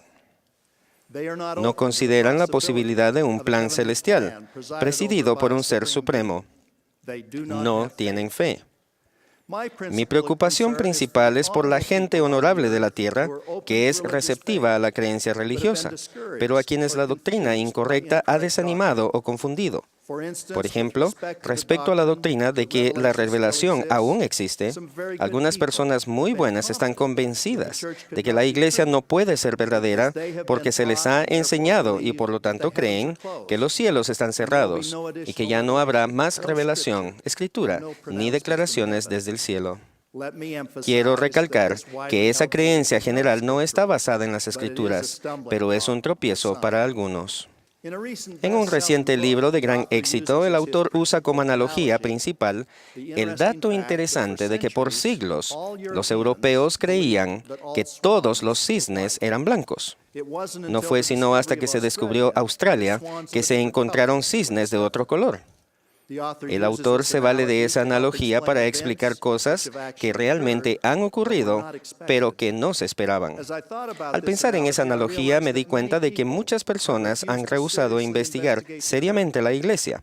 [SPEAKER 6] No consideran la posibilidad de un plan celestial, presidido por un ser supremo. No tienen fe. Mi preocupación principal es por la gente honorable de la tierra que es receptiva a la creencia religiosa, pero a quienes la doctrina incorrecta ha desanimado o confundido. Por ejemplo, respecto a la doctrina de que la revelación aún existe, algunas personas muy buenas están convencidas de que la Iglesia no puede ser verdadera porque se les ha enseñado y por lo tanto creen que los cielos están cerrados y que ya no habrá más revelación, escritura, ni declaraciones desde el cielo. Quiero recalcar que esa creencia general no está basada en las Escrituras, pero es un tropiezo para algunos. En un reciente libro de gran éxito, el autor usa como analogía principal el dato interesante de que por siglos los europeos creían que todos los cisnes eran blancos. No fue sino hasta que se descubrió Australia que se encontraron cisnes de otro color. El autor se vale de esa analogía para explicar cosas que realmente han ocurrido, pero que no se esperaban. Al pensar en esa analogía, me di cuenta de que muchas personas han rehusado investigar seriamente la Iglesia,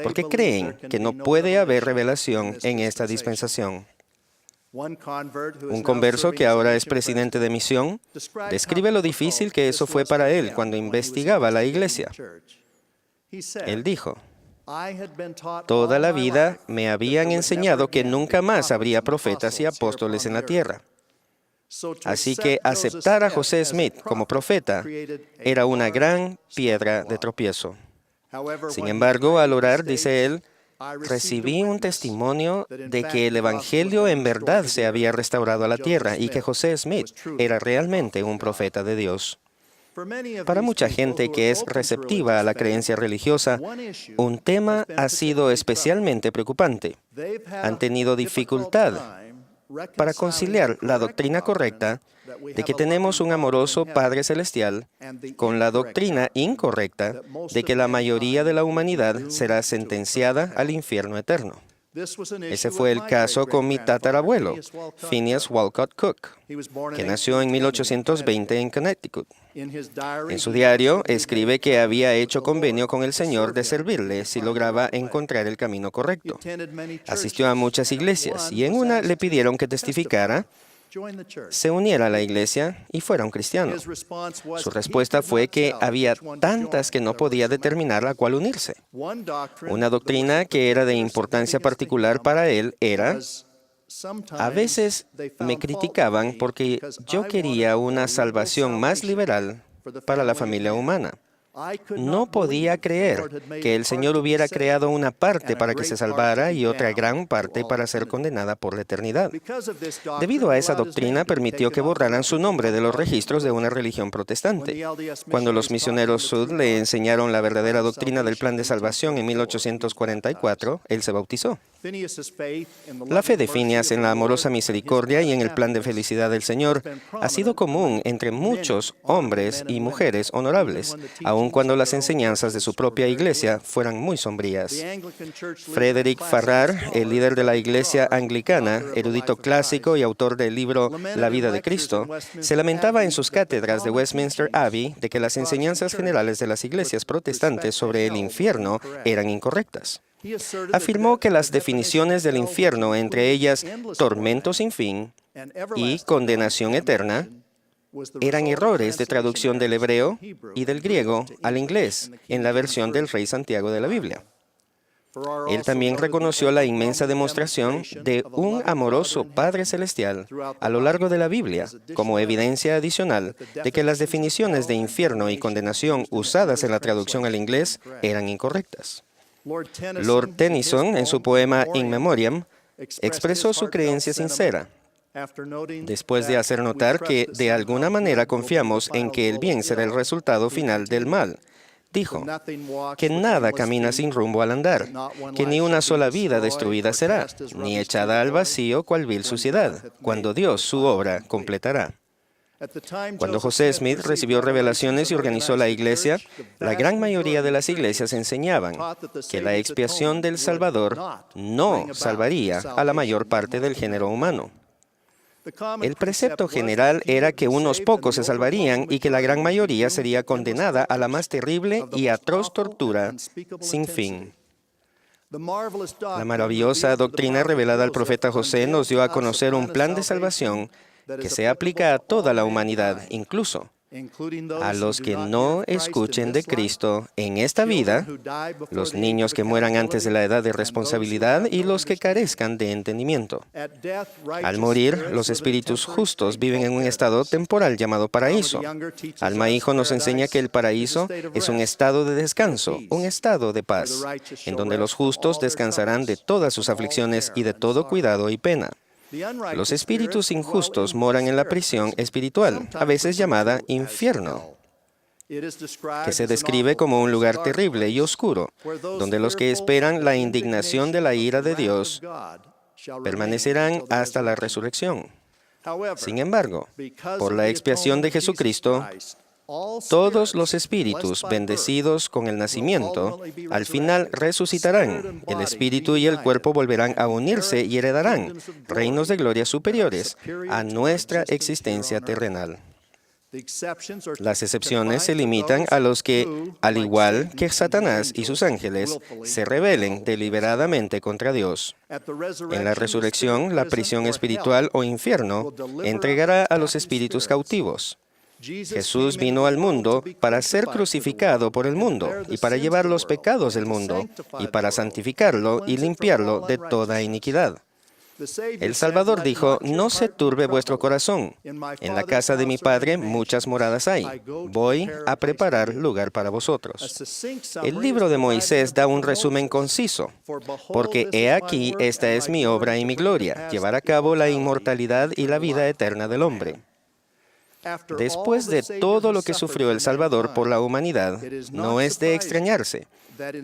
[SPEAKER 6] porque creen que no puede haber revelación en esta dispensación. Un converso que ahora es presidente de misión describe lo difícil que eso fue para él cuando investigaba la Iglesia. Él dijo: toda la vida me habían enseñado que nunca más habría profetas y apóstoles en la tierra. Así que aceptar a José Smith como profeta era una gran piedra de tropiezo. Sin embargo, al orar, dice él, recibí un testimonio de que el Evangelio en verdad se había restaurado a la tierra y que José Smith era realmente un profeta de Dios. Para mucha gente que es receptiva a la creencia religiosa, un tema ha sido especialmente preocupante. Han tenido dificultad para conciliar la doctrina correcta de que tenemos un amoroso Padre Celestial con la doctrina incorrecta de que la mayoría de la humanidad será sentenciada al infierno eterno. Ese fue el caso con mi tatarabuelo, Phineas Walcott Cook, que nació en 1820 en Connecticut. En su diario, escribe que había hecho convenio con el Señor de servirle si lograba encontrar el camino correcto. Asistió a muchas iglesias y en una le pidieron que testificara, se uniera a la iglesia y fuera un cristiano. Su respuesta fue que había tantas que no podía determinar a cuál unirse. Una doctrina que era de importancia particular para él era: a veces me criticaban porque yo quería una salvación más liberal para la familia humana. No podía creer que el Señor hubiera creado una parte para que se salvara y otra gran parte para ser condenada por la eternidad. Debido a esa doctrina, permitió que borraran su nombre de los registros de una religión protestante. Cuando los misioneros Sud le enseñaron la verdadera doctrina del plan de salvación en 1844, él se bautizó. La fe de Phineas en la amorosa misericordia y en el plan de felicidad del Señor ha sido común entre muchos hombres y mujeres honorables, aun cuando las enseñanzas de su propia iglesia fueran muy sombrías. Frederick Farrar, el líder de la iglesia anglicana, erudito clásico y autor del libro La vida de Cristo, se lamentaba en sus cátedras de Westminster Abbey de que las enseñanzas generales de las iglesias protestantes sobre el infierno eran incorrectas. Afirmó que las definiciones del infierno, entre ellas tormento sin fin y condenación eterna, eran errores de traducción del hebreo y del griego al inglés en la versión del Rey Santiago de la Biblia. Él también reconoció la inmensa demostración de un amoroso Padre Celestial a lo largo de la Biblia como evidencia adicional de que las definiciones de infierno y condenación usadas en la traducción al inglés eran incorrectas. Lord Tennyson, en su poema In Memoriam, expresó su creencia sincera, después de hacer notar que de alguna manera confiamos en que el bien será el resultado final del mal. Dijo que nada camina sin rumbo al andar, que ni una sola vida destruida será, ni echada al vacío cual vil suciedad, cuando Dios su obra completará. Cuando José Smith recibió revelaciones y organizó la iglesia, la gran mayoría de las iglesias enseñaban que la expiación del Salvador no salvaría a la mayor parte del género humano. El precepto general era que unos pocos se salvarían y que la gran mayoría sería condenada a la más terrible y atroz tortura sin fin. La maravillosa doctrina revelada al profeta José nos dio a conocer un plan de salvación que se aplica a toda la humanidad, incluso a los que no escuchen de Cristo en esta vida, los niños que mueran antes de la edad de responsabilidad y los que carezcan de entendimiento. Al morir, los espíritus justos viven en un estado temporal llamado paraíso. Alma Hijo nos enseña que el paraíso es un estado de descanso, un estado de paz, en donde los justos descansarán de todas sus aflicciones y de todo cuidado y pena. Los espíritus injustos moran en la prisión espiritual, a veces llamada infierno. que se describe como un lugar terrible y oscuro, donde los que esperan la indignación de la ira de Dios permanecerán hasta la resurrección. Sin embargo, por la expiación de Jesucristo, todos los espíritus bendecidos con el nacimiento, al final resucitarán. El espíritu y el cuerpo volverán a unirse y heredarán reinos de gloria superiores a nuestra existencia terrenal. Las excepciones se limitan a los que, al igual que Satanás y sus ángeles, se rebelen deliberadamente contra Dios. En la resurrección, la prisión espiritual o infierno entregará a los espíritus cautivos. Jesús vino al mundo para ser crucificado por el mundo y para llevar los pecados del mundo y para santificarlo y limpiarlo de toda iniquidad. El Salvador dijo, no se turbe vuestro corazón. En la casa de mi Padre muchas moradas hay. Voy a preparar lugar para vosotros. El libro de Moisés da un resumen conciso, porque he aquí, esta es mi obra y mi gloria, llevar a cabo la inmortalidad y la vida eterna del hombre. Después de todo lo que sufrió el Salvador por la humanidad, no es de extrañarse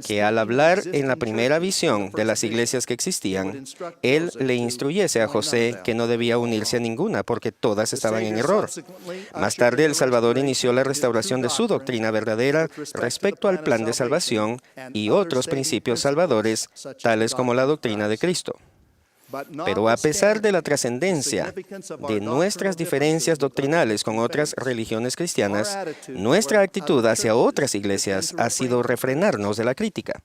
[SPEAKER 6] que al hablar en la primera visión de las iglesias que existían, Él le instruyese a José que no debía unirse a ninguna porque todas estaban en error. Más tarde, el Salvador inició la restauración de su doctrina verdadera respecto al plan de salvación y otros principios salvadores, tales como la doctrina de Cristo. Pero a pesar de la trascendencia de nuestras diferencias doctrinales con otras religiones cristianas, nuestra actitud hacia otras iglesias ha sido refrenarnos de la crítica.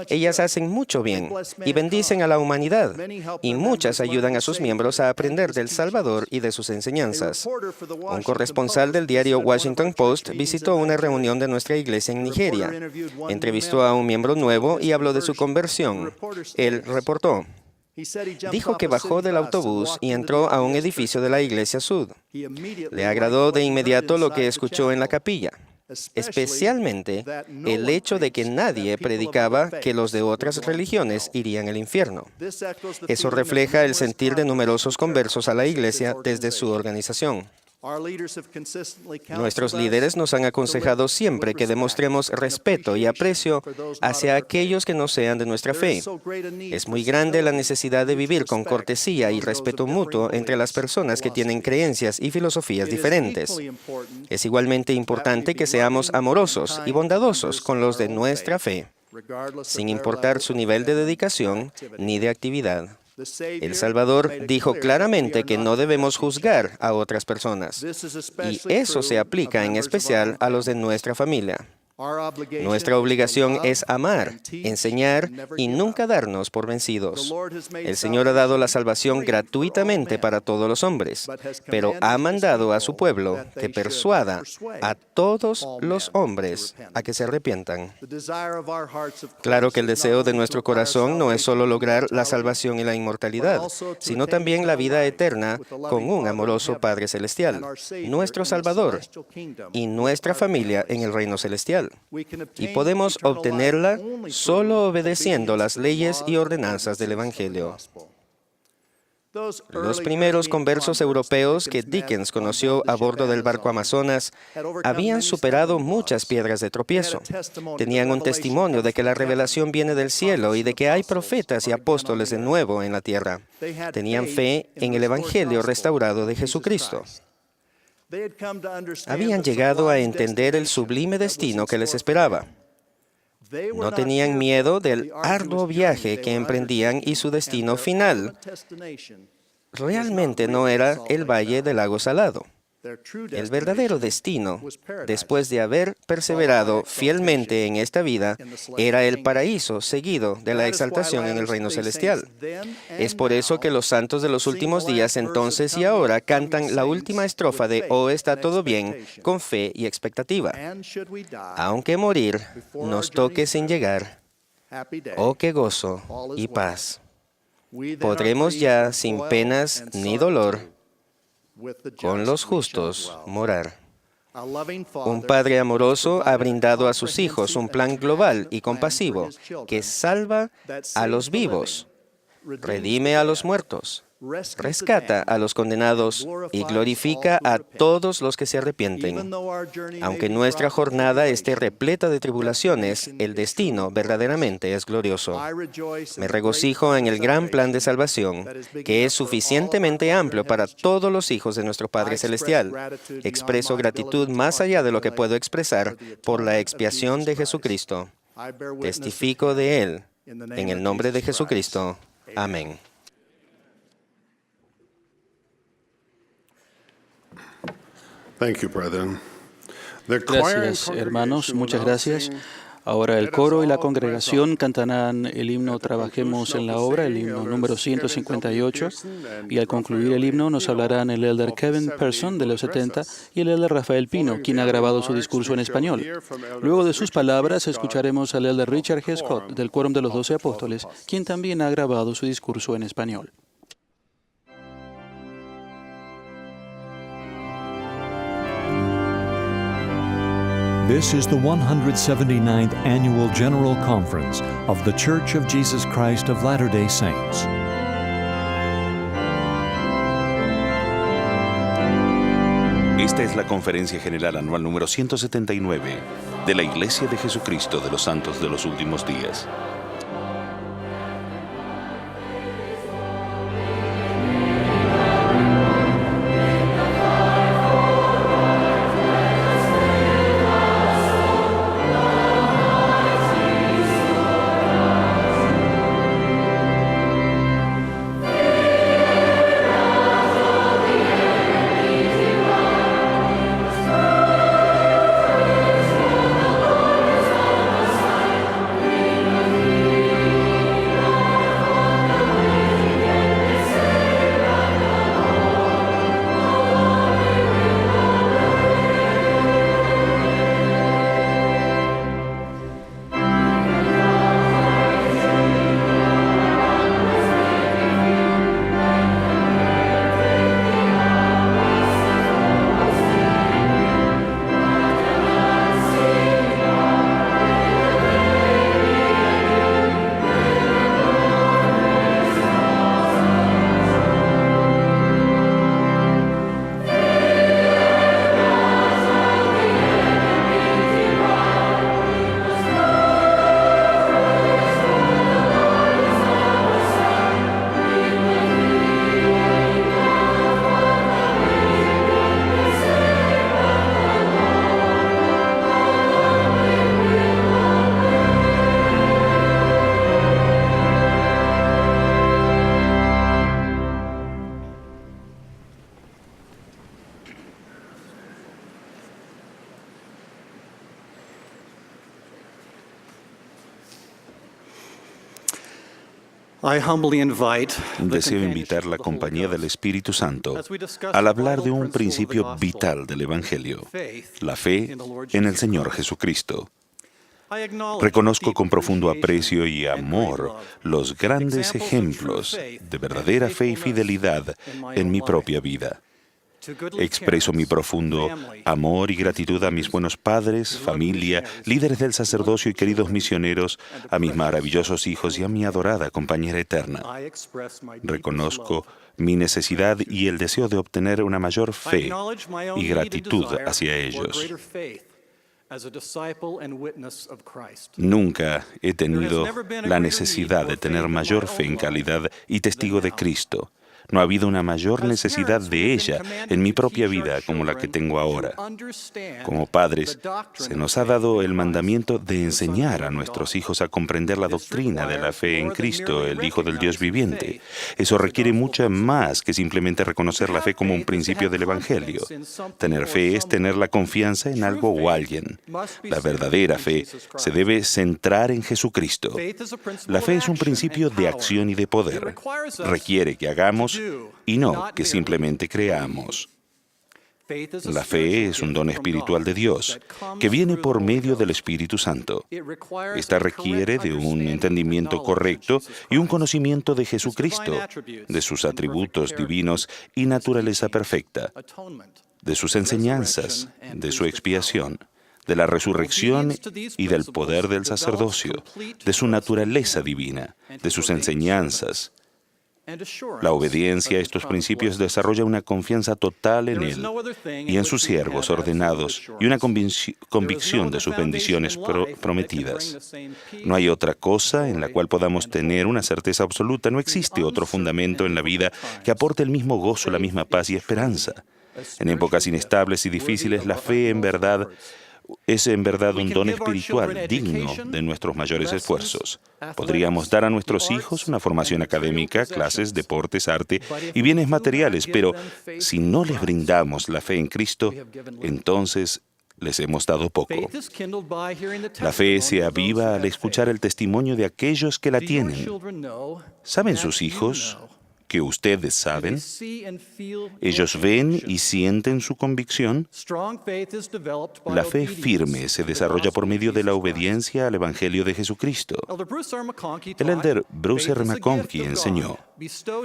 [SPEAKER 6] Ellas hacen mucho bien y bendicen a la humanidad, y muchas ayudan a sus miembros a aprender del Salvador y de sus enseñanzas. Un corresponsal del diario Washington Post visitó una reunión de nuestra iglesia en Nigeria. Entrevistó a un miembro nuevo y habló de su conversión. Él reportó: dijo que bajó del autobús y entró a un edificio de la Iglesia Sud. Le agradó de inmediato lo que escuchó en la capilla, especialmente el hecho de que nadie predicaba que los de otras religiones irían al infierno. Eso refleja el sentir de numerosos conversos a la Iglesia desde su organización. Nuestros líderes nos han aconsejado siempre que demostremos respeto y aprecio hacia aquellos que no sean de nuestra fe. Es muy grande la necesidad de vivir con cortesía y respeto mutuo entre las personas que tienen creencias y filosofías diferentes. Es igualmente importante que seamos amorosos y bondadosos con los de nuestra fe, sin importar su nivel de dedicación ni de actividad. El Salvador dijo claramente que no debemos juzgar a otras personas, y eso se aplica en especial a los de nuestra familia. Nuestra obligación es amar, enseñar y nunca darnos por vencidos. El Señor ha dado la salvación gratuitamente para todos los hombres, pero ha mandado a su pueblo que persuada a todos los hombres a que se arrepientan. Claro que el deseo de nuestro corazón no es solo lograr la salvación y la inmortalidad, sino también la vida eterna con un amoroso Padre Celestial, nuestro Salvador, y nuestra familia en el reino celestial. Y podemos obtenerla solo obedeciendo las leyes y ordenanzas del Evangelio. Los primeros conversos europeos que Dickens conoció a bordo del barco Amazonas habían superado muchas piedras de tropiezo. Tenían un testimonio de que la revelación viene del cielo y de que hay profetas y apóstoles de nuevo en la tierra. Tenían fe en el Evangelio restaurado de Jesucristo. Habían llegado a entender el sublime destino que les esperaba. No tenían miedo del arduo viaje que emprendían y su destino final realmente no era el Valle del Lago Salado. El verdadero destino, después de haber perseverado fielmente en esta vida, era el paraíso seguido de la exaltación en el reino celestial. Es por eso que los santos de los últimos días, entonces y ahora, cantan la última estrofa de "Oh, está todo bien", con fe y expectativa. Aunque morir nos toque sin llegar, oh, qué gozo y paz. Podremos ya, sin penas ni dolor, con los justos morar. Un Padre amoroso ha brindado a sus hijos un plan global y compasivo que salva a los vivos, redime a los muertos rescata a los condenados y glorifica a todos los que se arrepienten. Aunque nuestra jornada esté repleta de tribulaciones, el destino verdaderamente es glorioso. Me regocijo en el gran plan de salvación, que es suficientemente amplio para todos los hijos de nuestro Padre Celestial. Expreso gratitud más allá de lo que puedo expresar por la expiación de Jesucristo. Testifico de Él. En el nombre de Jesucristo. Amén.
[SPEAKER 2] Gracias, hermanos. Muchas gracias. Ahora el coro y la congregación cantarán el himno Trabajemos en la Obra, el himno número 158. Y al concluir el himno nos hablarán el elder Kevin Person de los 70 y el elder Rafael Pino, quien ha grabado su discurso en español. Luego de sus palabras escucharemos al elder Richard G. Scott del Quórum de los 12 Apóstoles, quien también ha grabado su discurso en español.
[SPEAKER 7] This is the 179th Annual General Conference of The Church of Jesus Christ of Latter-day Saints.
[SPEAKER 1] Esta es la Conferencia General Anual número 179 de la Iglesia de Jesucristo de los Santos de los Últimos Días. Deseo invitar la compañía del Espíritu Santo al hablar de un principio vital del Evangelio, la fe en el Señor Jesucristo. Reconozco con profundo aprecio y amor los grandes ejemplos de verdadera fe y fidelidad en mi propia vida. Expreso mi profundo amor y gratitud a mis buenos padres, familia, líderes del sacerdocio y queridos misioneros, a mis maravillosos hijos y a mi adorada compañera eterna. Reconozco mi necesidad y el deseo de obtener una mayor fe y gratitud hacia ellos. Nunca he tenido la necesidad de tener mayor fe en calidad y testigo de Cristo. No ha habido una mayor necesidad de ella en mi propia vida como la que tengo ahora. Como padres, se nos ha dado el mandamiento de enseñar a nuestros hijos a comprender la doctrina de la fe en Cristo, el Hijo del Dios viviente. Eso requiere mucho más que simplemente reconocer la fe como un principio del Evangelio. Tener fe es tener la confianza en algo o alguien. La verdadera fe se debe centrar en Jesucristo. La fe es un principio de acción y de poder. Requiere que hagamos y no que simplemente creamos. La fe es un don espiritual de Dios que viene por medio del Espíritu Santo. Esta requiere de un entendimiento correcto y un conocimiento de Jesucristo, de sus atributos divinos y naturaleza perfecta, de sus enseñanzas, de su expiación, de la resurrección y del poder del sacerdocio, de su naturaleza divina, de sus enseñanzas, La obediencia a estos principios desarrolla una confianza total en Él y en sus siervos ordenados y una convicción de sus bendiciones prometidas. No hay otra cosa en la cual podamos tener una certeza absoluta. No existe otro fundamento en la vida que aporte el mismo gozo, la misma paz y esperanza. En épocas inestables y difíciles, la fe es en verdad un don espiritual digno de nuestros mayores esfuerzos. Podríamos dar a nuestros hijos una formación académica, clases, deportes, arte y bienes materiales, pero si no les brindamos la fe en Cristo, entonces les hemos dado poco. La fe se aviva al escuchar el testimonio de aquellos que la tienen. ¿Saben sus hijos que ustedes saben? ¿Ellos ven y sienten su convicción? La fe firme se desarrolla por medio de la obediencia al Evangelio de Jesucristo. El elder Bruce R. McConkie enseñó: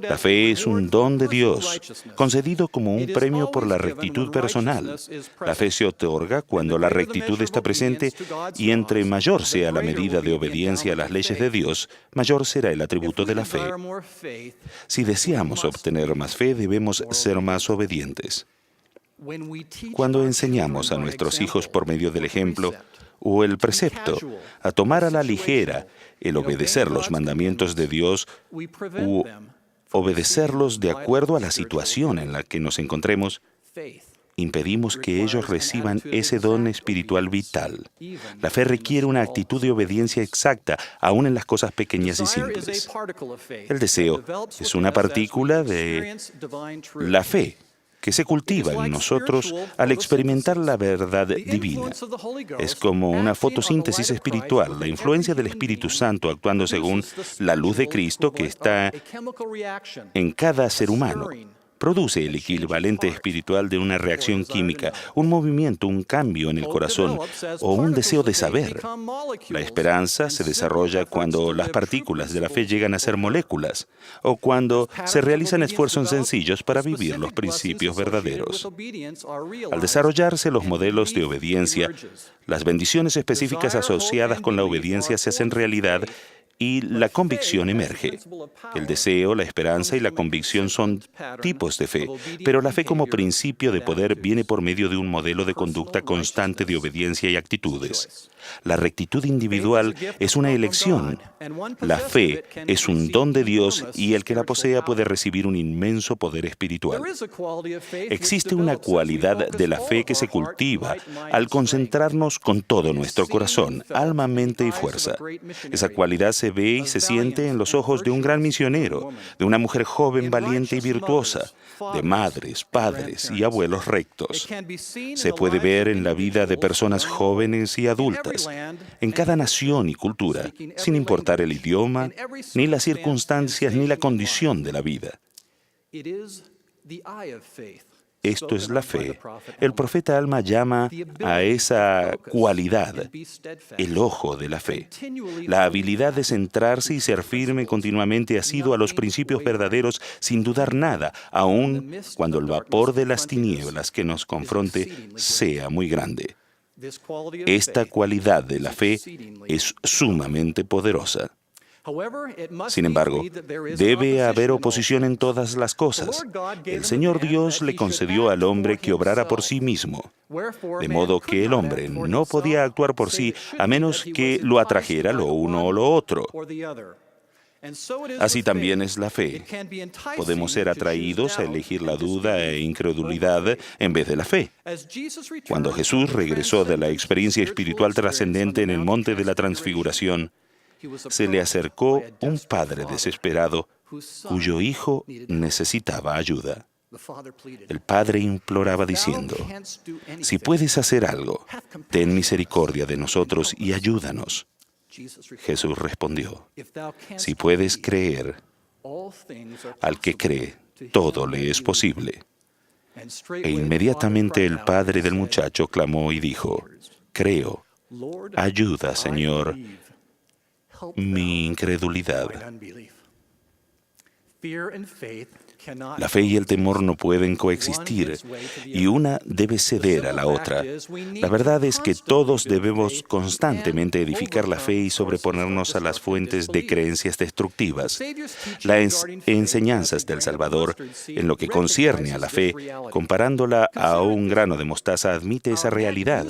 [SPEAKER 1] la fe es un don de Dios, concedido como un premio por la rectitud personal. La fe se otorga cuando la rectitud está presente y entre mayor sea la medida de obediencia a las leyes de Dios, mayor será el atributo de la fe. Si deseamos obtener más fe, debemos ser más obedientes. Cuando enseñamos a nuestros hijos por medio del ejemplo o el precepto a tomar a la ligera el obedecer los mandamientos de Dios u obedecerlos de acuerdo a la situación en la que nos encontremos, impedimos que ellos reciban ese don espiritual vital. La fe requiere una actitud de obediencia exacta, aún en las cosas pequeñas y simples. El deseo es una partícula de la fe que se cultiva en nosotros al experimentar la verdad divina. Es como una fotosíntesis espiritual, la influencia del Espíritu Santo actuando según la luz de Cristo que está en cada ser humano. Produce el equivalente espiritual de una reacción química, un movimiento, un cambio en el corazón o un deseo de saber. La esperanza se desarrolla cuando las partículas de la fe llegan a ser moléculas o cuando se realizan esfuerzos sencillos para vivir los principios verdaderos. Al desarrollarse los modelos de obediencia, las bendiciones específicas asociadas con la obediencia se hacen realidad y la convicción emerge. El deseo, la esperanza y la convicción son tipos de fe, pero la fe como principio de poder viene por medio de un modelo de conducta constante de obediencia y actitudes. La rectitud individual es una elección. La fe es un don de Dios y el que la posea puede recibir un inmenso poder espiritual. Existe una cualidad de la fe que se cultiva al concentrarnos con todo nuestro corazón, alma, mente y fuerza. Esa cualidad se ve y se siente en los ojos de un gran misionero, de una mujer joven, valiente y virtuosa, de madres, padres y abuelos rectos. Se puede ver en la vida de personas jóvenes y adultas, en cada nación y cultura, sin importar el idioma, ni las circunstancias, ni la condición de la vida. Esto es la fe. El profeta Alma llama a esa cualidad el ojo de la fe. La habilidad de centrarse y ser firme continuamente asiduo a los principios verdaderos sin dudar nada, aun cuando el vapor de las tinieblas que nos confronte sea muy grande. Esta cualidad de la fe es sumamente poderosa. Sin embargo, debe haber oposición en todas las cosas. El Señor Dios le concedió al hombre que obrara por sí mismo, de modo que el hombre no podía actuar por sí a menos que lo atrajera lo uno o lo otro. Así también es la fe. Podemos ser atraídos a elegir la duda e incredulidad en vez de la fe. Cuando Jesús regresó de la experiencia espiritual trascendente en el monte de la Transfiguración, se le acercó un padre desesperado cuyo hijo necesitaba ayuda. El padre imploraba diciendo: si puedes hacer algo, ten misericordia de nosotros y ayúdanos. Jesús respondió: si puedes creer, al que cree, todo le es posible. E inmediatamente el padre del muchacho clamó y dijo: creo, ayuda, Señor, mi incredulidad. La fe y el temor no pueden coexistir y una debe ceder a la otra. La verdad es que todos debemos constantemente edificar la fe y sobreponernos a las fuentes de creencias destructivas. Las enseñanzas del Salvador en lo que concierne a la fe, comparándola a un grano de mostaza, admite esa realidad.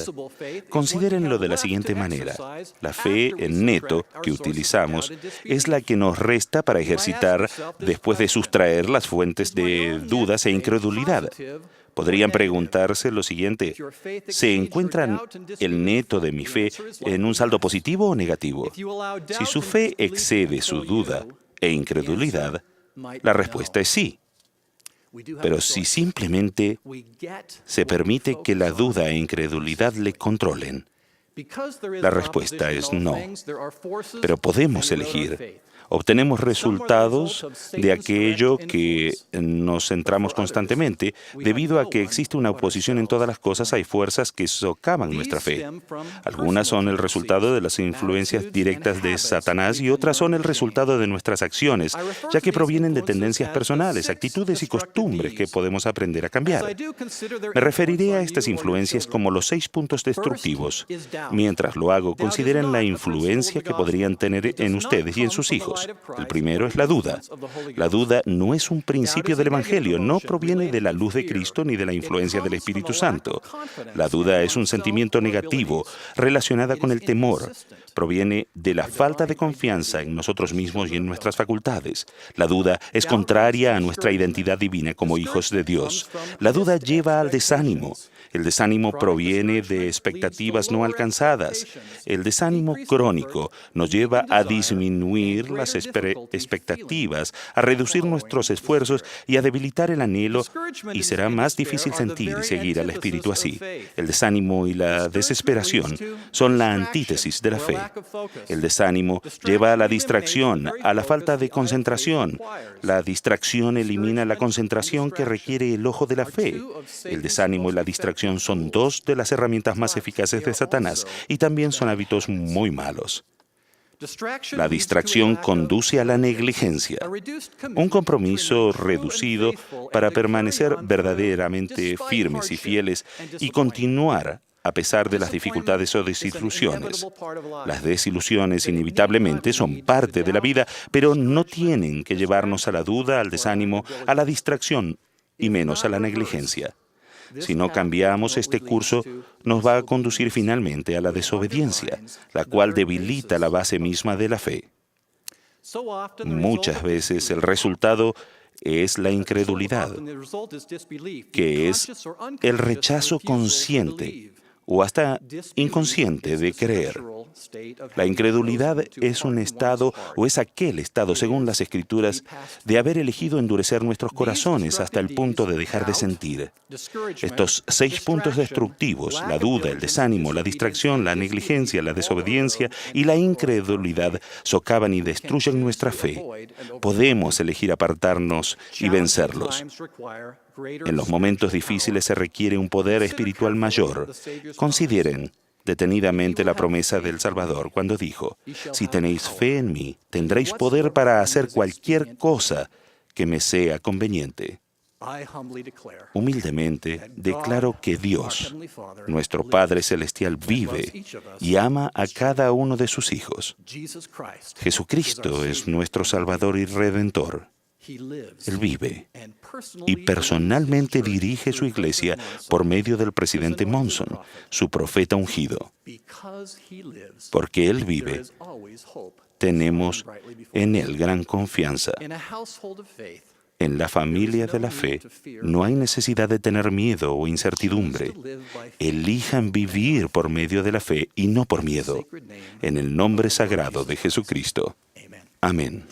[SPEAKER 1] Considérenlo de la siguiente manera. La fe en neto que utilizamos es la que nos resta para ejercitar después de sustraer las fuentes de dudas e incredulidad. Podrían preguntarse lo siguiente: ¿se encuentra el neto de mi fe en un saldo positivo o negativo? Si su fe excede su duda e incredulidad, la respuesta es sí. Pero si simplemente se permite que la duda e incredulidad le controlen, la respuesta es no. Pero podemos elegir. Obtenemos resultados de aquello que nos centramos constantemente. Debido a que existe una oposición en todas las cosas, hay fuerzas que socavan nuestra fe. Algunas son el resultado de las influencias directas de Satanás y otras son el resultado de nuestras acciones, ya que provienen de tendencias personales, actitudes y costumbres que podemos aprender a cambiar. Me referiré a estas influencias como los 6 puntos destructivos. Mientras lo hago, consideren la influencia que podrían tener en ustedes y en sus hijos. El primero es la duda. La duda no es un principio del Evangelio, no proviene de la luz de Cristo ni de la influencia del Espíritu Santo. La duda es un sentimiento negativo relacionada con el temor. Proviene de la falta de confianza en nosotros mismos y en nuestras facultades. La duda es contraria a nuestra identidad divina como hijos de Dios. La duda lleva al desánimo. El desánimo proviene de expectativas no alcanzadas. El desánimo crónico nos lleva a disminuir las expectativas, a reducir nuestros esfuerzos y a debilitar el anhelo, y será más difícil sentir y seguir al Espíritu así. El desánimo y la desesperación son la antítesis de la fe. El desánimo lleva a la distracción, a la falta de concentración. La distracción elimina la concentración que requiere el ojo de la fe. El desánimo y la distracción son 2 de las herramientas más eficaces de Satanás y también son hábitos muy malos. La distracción conduce a la negligencia, un compromiso reducido para permanecer verdaderamente firmes y fieles y continuar a pesar de las dificultades o desilusiones. Las desilusiones inevitablemente son parte de la vida, pero no tienen que llevarnos a la duda, al desánimo, a la distracción y menos a la negligencia. Si no cambiamos este curso, nos va a conducir finalmente a la desobediencia, la cual debilita la base misma de la fe. Muchas veces el resultado es la incredulidad, que es el rechazo consciente o hasta inconsciente de creer. La incredulidad es un estado, o es aquel estado, según las Escrituras, de haber elegido endurecer nuestros corazones hasta el punto de dejar de sentir. Estos 6 puntos destructivos, la duda, el desánimo, la distracción, la negligencia, la desobediencia y la incredulidad, socavan y destruyen nuestra fe. Podemos elegir apartarnos y vencerlos. En los momentos difíciles se requiere un poder espiritual mayor. Consideren detenidamente la promesa del Salvador cuando dijo: «Si tenéis fe en mí, tendréis poder para hacer cualquier cosa que me sea conveniente». Humildemente declaro que Dios, nuestro Padre Celestial, vive y ama a cada uno de sus hijos. Jesucristo es nuestro Salvador y Redentor. Él vive y personalmente dirige su iglesia por medio del presidente Monson, su profeta ungido. Porque Él vive, tenemos en Él gran confianza. En la familia de la fe no hay necesidad de tener miedo o incertidumbre. Elijan vivir por medio de la fe y no por miedo. En el nombre sagrado de Jesucristo. Amén.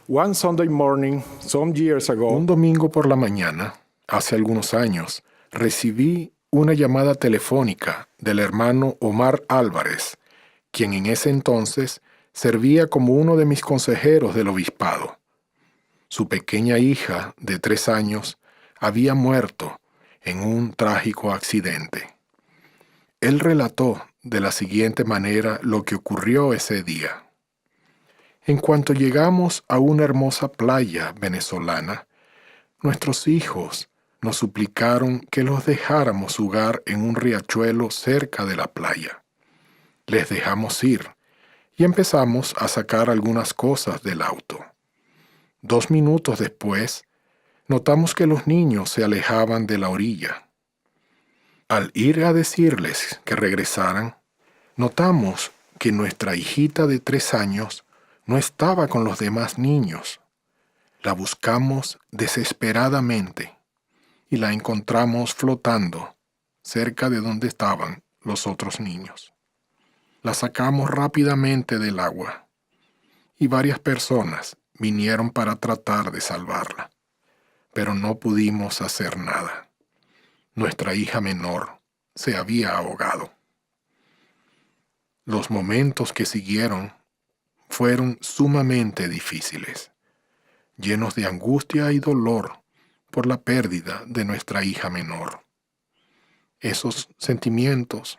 [SPEAKER 8] Un domingo por la mañana, hace algunos años, recibí una llamada telefónica del hermano Omar Álvarez, quien en ese entonces servía como uno de mis consejeros del obispado. Su pequeña hija de 3 años había muerto en un trágico accidente. Él relató de la siguiente manera lo que ocurrió ese día. En cuanto llegamos a una hermosa playa venezolana, nuestros hijos nos suplicaron que los dejáramos jugar en un riachuelo cerca de la playa. Les dejamos ir y empezamos a sacar algunas cosas del auto. 2 minutos después, notamos que los niños se alejaban de la orilla. Al ir a decirles que regresaran, notamos que nuestra hijita de 3 años no estaba con los demás niños. La buscamos desesperadamente y la encontramos flotando cerca de donde estaban los otros niños. La sacamos rápidamente del agua y varias personas vinieron para tratar de salvarla, pero no pudimos hacer nada. Nuestra hija menor se había ahogado. Los momentos que siguieron fueron sumamente difíciles, llenos de angustia y dolor por la pérdida de nuestra hija menor. Esos sentimientos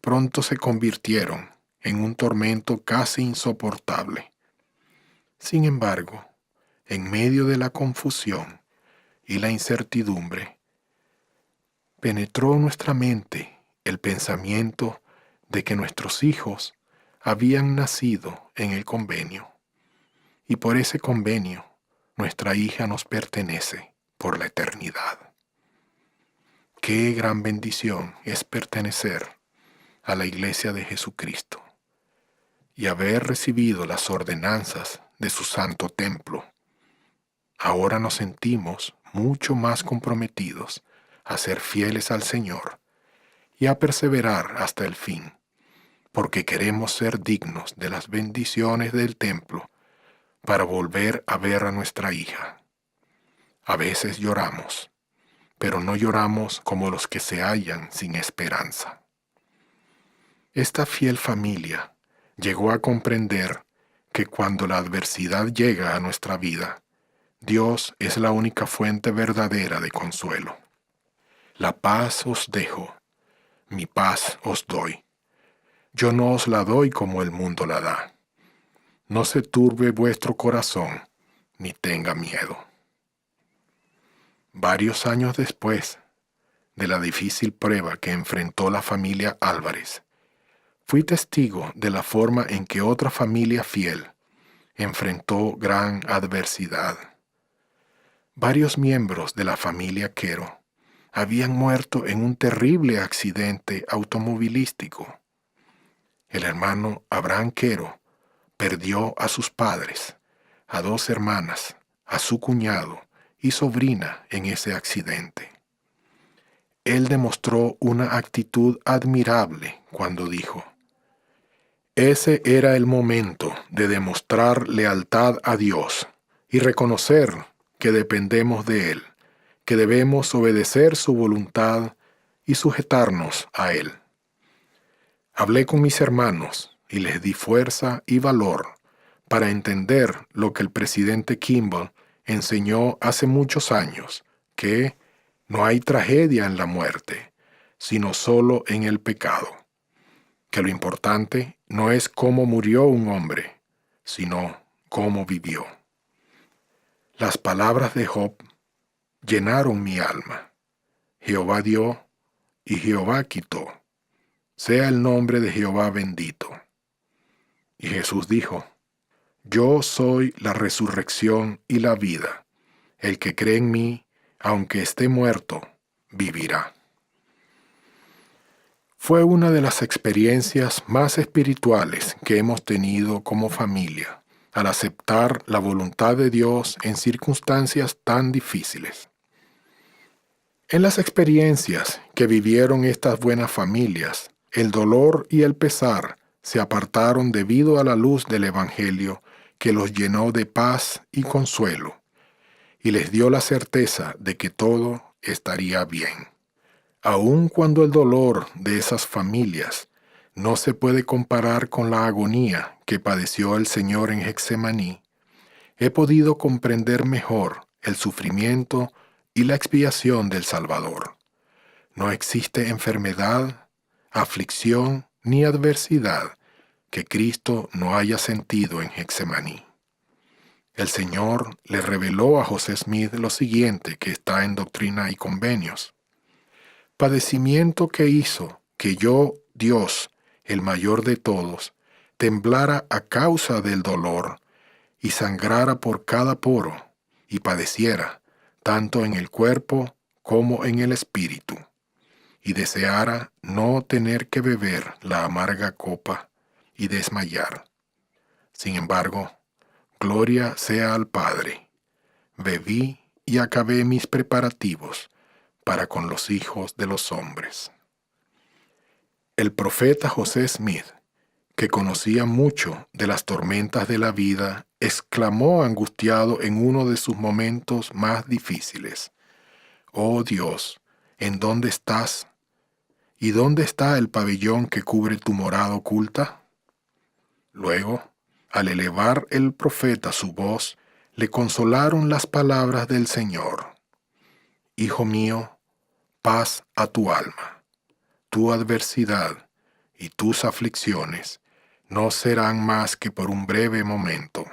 [SPEAKER 8] pronto se convirtieron en un tormento casi insoportable. Sin embargo, en medio de la confusión y la incertidumbre, penetró en nuestra mente el pensamiento de que nuestros hijos habían nacido en el convenio, y por ese convenio nuestra hija nos pertenece por la eternidad. Qué gran bendición es pertenecer a la Iglesia de Jesucristo y haber recibido las ordenanzas de su santo templo. Ahora nos sentimos mucho más comprometidos a ser fieles al Señor y a perseverar hasta el fin, porque queremos ser dignos de las bendiciones del templo para volver a ver a nuestra hija. A veces lloramos, pero no lloramos como los que se hallan sin esperanza. Esta fiel familia llegó a comprender que cuando la adversidad llega a nuestra vida, Dios es la única fuente verdadera de consuelo. La paz os dejo, mi paz os doy. Yo no os la doy como el mundo la da. No se turbe vuestro corazón, ni tenga miedo. Varios años después de la difícil prueba que enfrentó la familia Álvarez, fui testigo de la forma en que otra familia fiel enfrentó gran adversidad. Varios miembros de la familia Quero habían muerto en un terrible accidente automovilístico. El hermano Abraham Quero perdió a sus padres, a 2 hermanas, a su cuñado y sobrina en ese accidente. Él demostró una actitud admirable cuando dijo: ese era el momento de demostrar lealtad a Dios y reconocer que dependemos de Él, que debemos obedecer su voluntad y sujetarnos a Él. Hablé con mis hermanos y les di fuerza y valor para entender lo que el presidente Kimball enseñó hace muchos años, que no hay tragedia en la muerte, sino solo en el pecado. Que lo importante no es cómo murió un hombre, sino cómo vivió. Las palabras de Job llenaron mi alma. Jehová dio y Jehová quitó. Sea el nombre de Jehová bendito. Y Jesús dijo: yo soy la resurrección y la vida. El que cree en mí, aunque esté muerto, vivirá. Fue una de las experiencias más espirituales que hemos tenido como familia, al aceptar la voluntad de Dios en circunstancias tan difíciles. En las experiencias que vivieron estas buenas familias, el dolor y el pesar se apartaron debido a la luz del Evangelio que los llenó de paz y consuelo, y les dio la certeza de que todo estaría bien. Aun cuando el dolor de esas familias no se puede comparar con la agonía que padeció el Señor en Getsemaní, he podido comprender mejor el sufrimiento y la expiación del Salvador. No existe enfermedad, aflicción ni adversidad que Cristo no haya sentido en Getsemaní. El Señor le reveló a José Smith lo siguiente que está en Doctrina y Convenios. Padecimiento que hizo que yo, Dios, el mayor de todos, temblara a causa del dolor y sangrara por cada poro y padeciera, tanto en el cuerpo como en el espíritu, y deseara no tener que beber la amarga copa y desmayar. Sin embargo, gloria sea al Padre. Bebí y acabé mis preparativos para con los hijos de los hombres. El profeta José Smith, que conocía mucho de las tormentas de la vida, exclamó angustiado en uno de sus momentos más difíciles: «Oh Dios, ¿en dónde estás? ¿Y dónde está el pabellón que cubre tu morada oculta?» Luego, al elevar el profeta su voz, le consolaron las palabras del Señor: «Hijo mío, paz a tu alma. Tu adversidad y tus aflicciones no serán más que por un breve momento.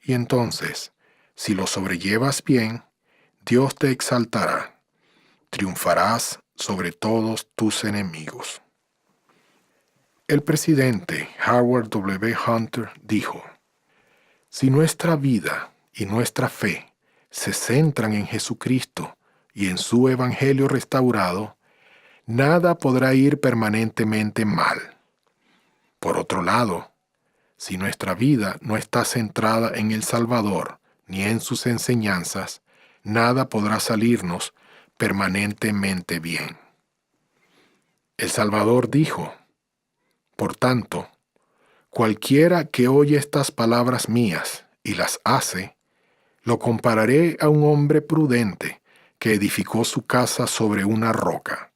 [SPEAKER 8] Y entonces, si lo sobrellevas bien, Dios te exaltará. Triunfarás sobre todos tus enemigos». El presidente Howard W. Hunter dijo: «Si nuestra vida y nuestra fe se centran en Jesucristo y en su Evangelio restaurado, nada podrá ir permanentemente mal. Por otro lado, si nuestra vida no está centrada en el Salvador ni en sus enseñanzas, nada podrá salirnos permanentemente bien». El Salvador dijo: «Por tanto, cualquiera que oye estas palabras mías y las hace, lo compararé a un hombre prudente que edificó su casa sobre una roca.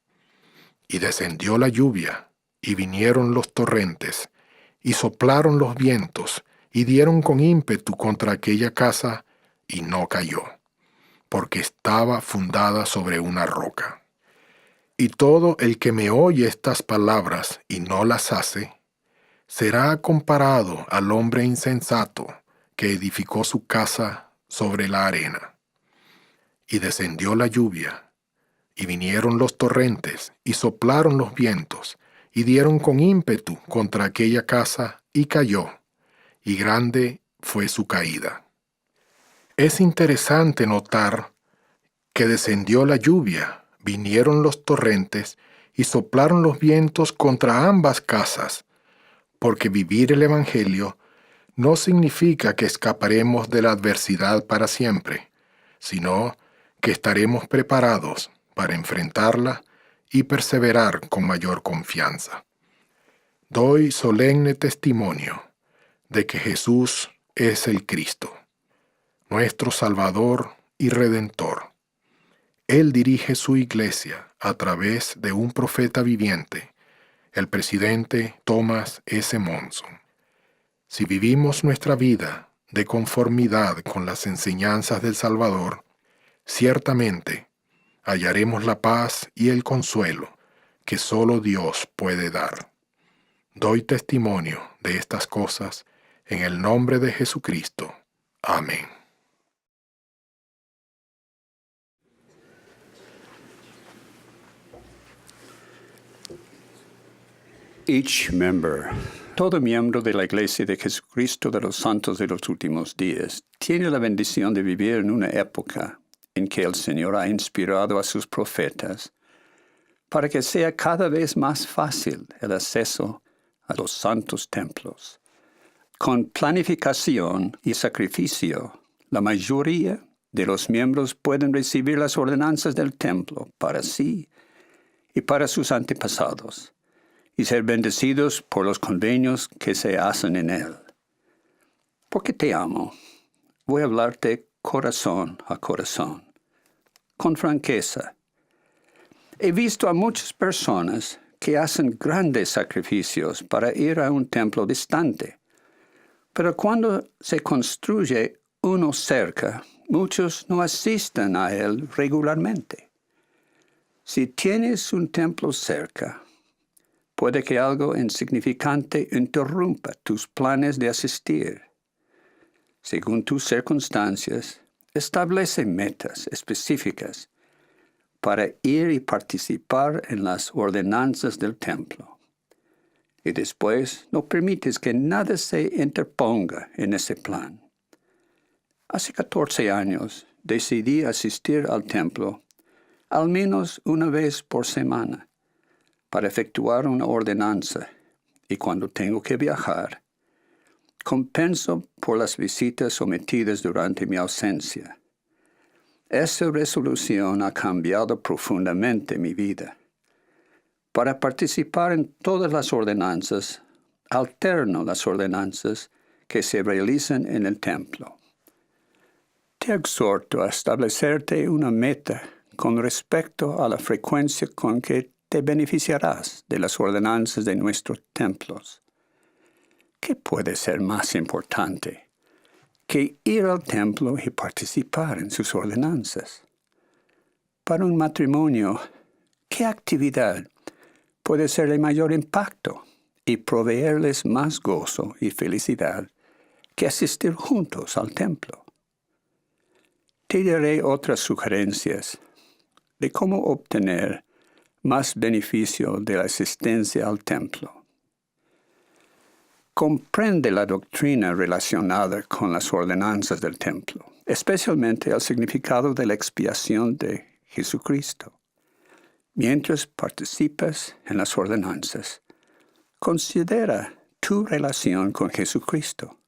[SPEAKER 8] Y descendió la lluvia, y vinieron los torrentes, y soplaron los vientos, y dieron con ímpetu contra aquella casa, y no cayó, porque estaba fundada sobre una roca. Y todo el que me oye estas palabras y no las hace, será comparado al hombre insensato que edificó su casa sobre la arena. Y descendió la lluvia, y vinieron los torrentes, y soplaron los vientos, y dieron con ímpetu contra aquella casa, y cayó, y grande fue su caída». Es interesante notar que descendió la lluvia, vinieron los torrentes y soplaron los vientos contra ambas casas, porque vivir el Evangelio no significa que escaparemos de la adversidad para siempre, sino que estaremos preparados para enfrentarla y perseverar con mayor confianza. Doy solemne testimonio de que Jesús es el Cristo, nuestro Salvador y Redentor. Él dirige su iglesia a través de un profeta viviente, el presidente Thomas S. Monson. Si vivimos nuestra vida de conformidad con las enseñanzas del Salvador, ciertamente hallaremos la paz y el consuelo que solo Dios puede dar. Doy testimonio de estas cosas en el nombre de Jesucristo. Amén.
[SPEAKER 9] Todo miembro de la Iglesia de Jesucristo de los Santos de los Últimos Días tiene la bendición de vivir en una época en que el Señor ha inspirado a sus profetas para que sea cada vez más fácil el acceso a los santos templos. Con planificación y sacrificio, la mayoría de los miembros pueden recibir las ordenanzas del templo para sí y para sus antepasados, y ser bendecidos por los convenios que se hacen en él. Porque te amo, voy a hablarte corazón a corazón, con franqueza. He visto a muchas personas que hacen grandes sacrificios para ir a un templo distante, pero cuando se construye uno cerca, muchos no asisten a él regularmente. Si tienes un templo cerca, Puede que algo insignificante interrumpa tus planes de asistir. Según tus circunstancias, establece metas específicas para ir y participar en las ordenanzas del templo. Y después no permites que nada se interponga en ese plan. Hace 14 años decidí asistir al templo al menos una vez por semana para efectuar una ordenanza, y cuando tengo que viajar, compenso por las visitas omitidas durante mi ausencia. Esa resolución ha cambiado profundamente mi vida. Para participar en todas las ordenanzas, alterno las ordenanzas que se realizan en el templo. Te exhorto a establecerte una meta con respecto a la frecuencia con que te beneficiarás de las ordenanzas de nuestros templos. ¿Qué puede ser más importante que ir al templo y participar en sus ordenanzas? Para un matrimonio, ¿qué actividad puede ser de mayor impacto y proveerles más gozo y felicidad que asistir juntos al templo? Te daré otras sugerencias de cómo obtener más beneficio de la asistencia al templo. Comprende la doctrina relacionada con las ordenanzas del templo, especialmente el significado de la expiación de Jesucristo. Mientras participas en las ordenanzas, considera tu relación con Jesucristo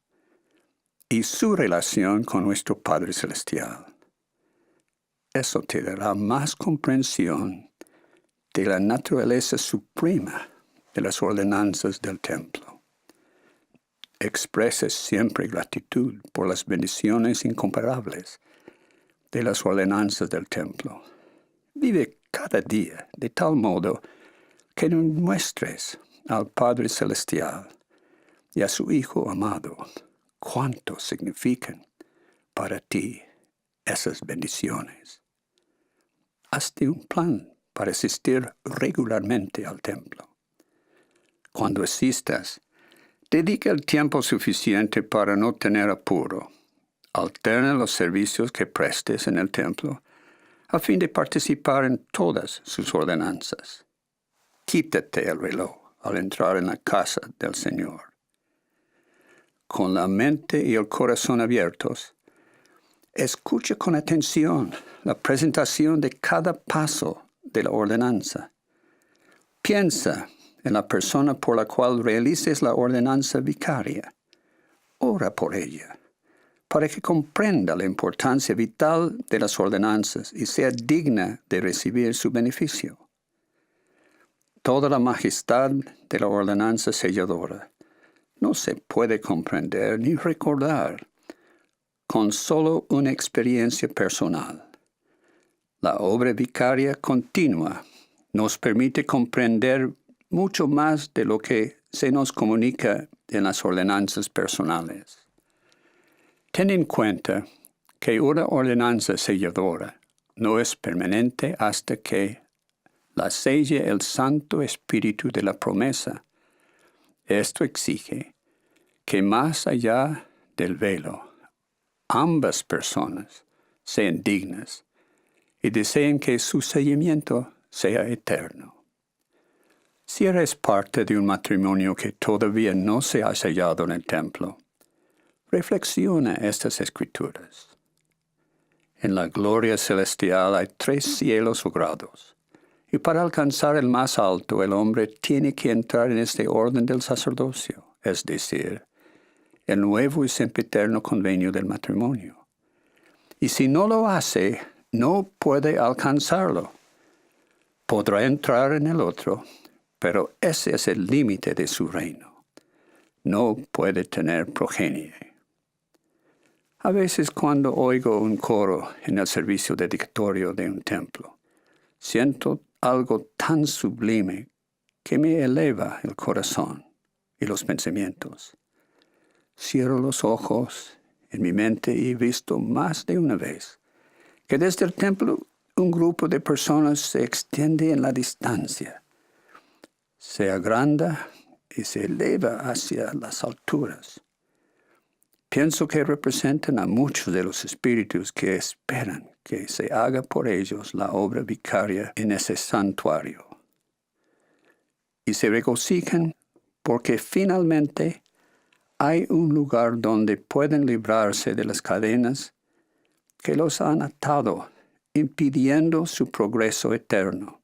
[SPEAKER 9] y su relación con nuestro Padre Celestial. Eso te dará más comprensión de la naturaleza suprema de las ordenanzas del templo. Expreses siempre gratitud por las bendiciones incomparables de las ordenanzas del templo. Vive cada día de tal modo que muestres al Padre Celestial y a su Hijo amado cuánto significan para ti esas bendiciones. Hazte un plan para asistir regularmente al templo. Cuando asistas, dedica el tiempo suficiente para no tener apuro. Alterna los servicios que prestes en el templo a fin de participar en todas sus ordenanzas. Quítate el reloj al entrar en la casa del Señor. Con la mente y el corazón abiertos, escucha con atención la presentación de cada paso de la ordenanza. Piensa en la persona por la cual realices la ordenanza vicaria. Ora por ella, para que comprenda la importancia vital de las ordenanzas y sea digna de recibir su beneficio. Toda la majestad de la ordenanza selladora no se puede comprender ni recordar con solo una experiencia personal. La obra vicaria continua nos permite comprender mucho más de lo que se nos comunica en las ordenanzas personales. Ten en cuenta que una ordenanza selladora no es permanente hasta que la selle el Santo Espíritu de la promesa. Esto exige que más allá del velo, ambas personas sean dignas y deseen que su sellamiento sea eterno. Si eres parte de un matrimonio que todavía no se ha sellado en el templo, reflexiona estas escrituras. En la gloria celestial hay 3 cielos o grados, y para alcanzar el más alto el hombre tiene que entrar en este orden del sacerdocio, es decir, el nuevo y sempiterno convenio del matrimonio. Y si no lo hace, no puede alcanzarlo. Podrá entrar en el otro, pero ese es el límite de su reino. No puede tener progenie. A veces cuando oigo un coro en el servicio dedicatorio de un templo, siento algo tan sublime que me eleva el corazón y los pensamientos. Cierro los ojos en mi mente y he visto más de una vez que desde el templo un grupo de personas se extiende en la distancia. se agranda y se eleva hacia las alturas. Pienso que representan a muchos de los espíritus que esperan que se haga por ellos la obra vicaria en ese santuario. Y se regocijan porque finalmente hay un lugar donde pueden librarse de las cadenas que los han atado, impidiendo su progreso eterno.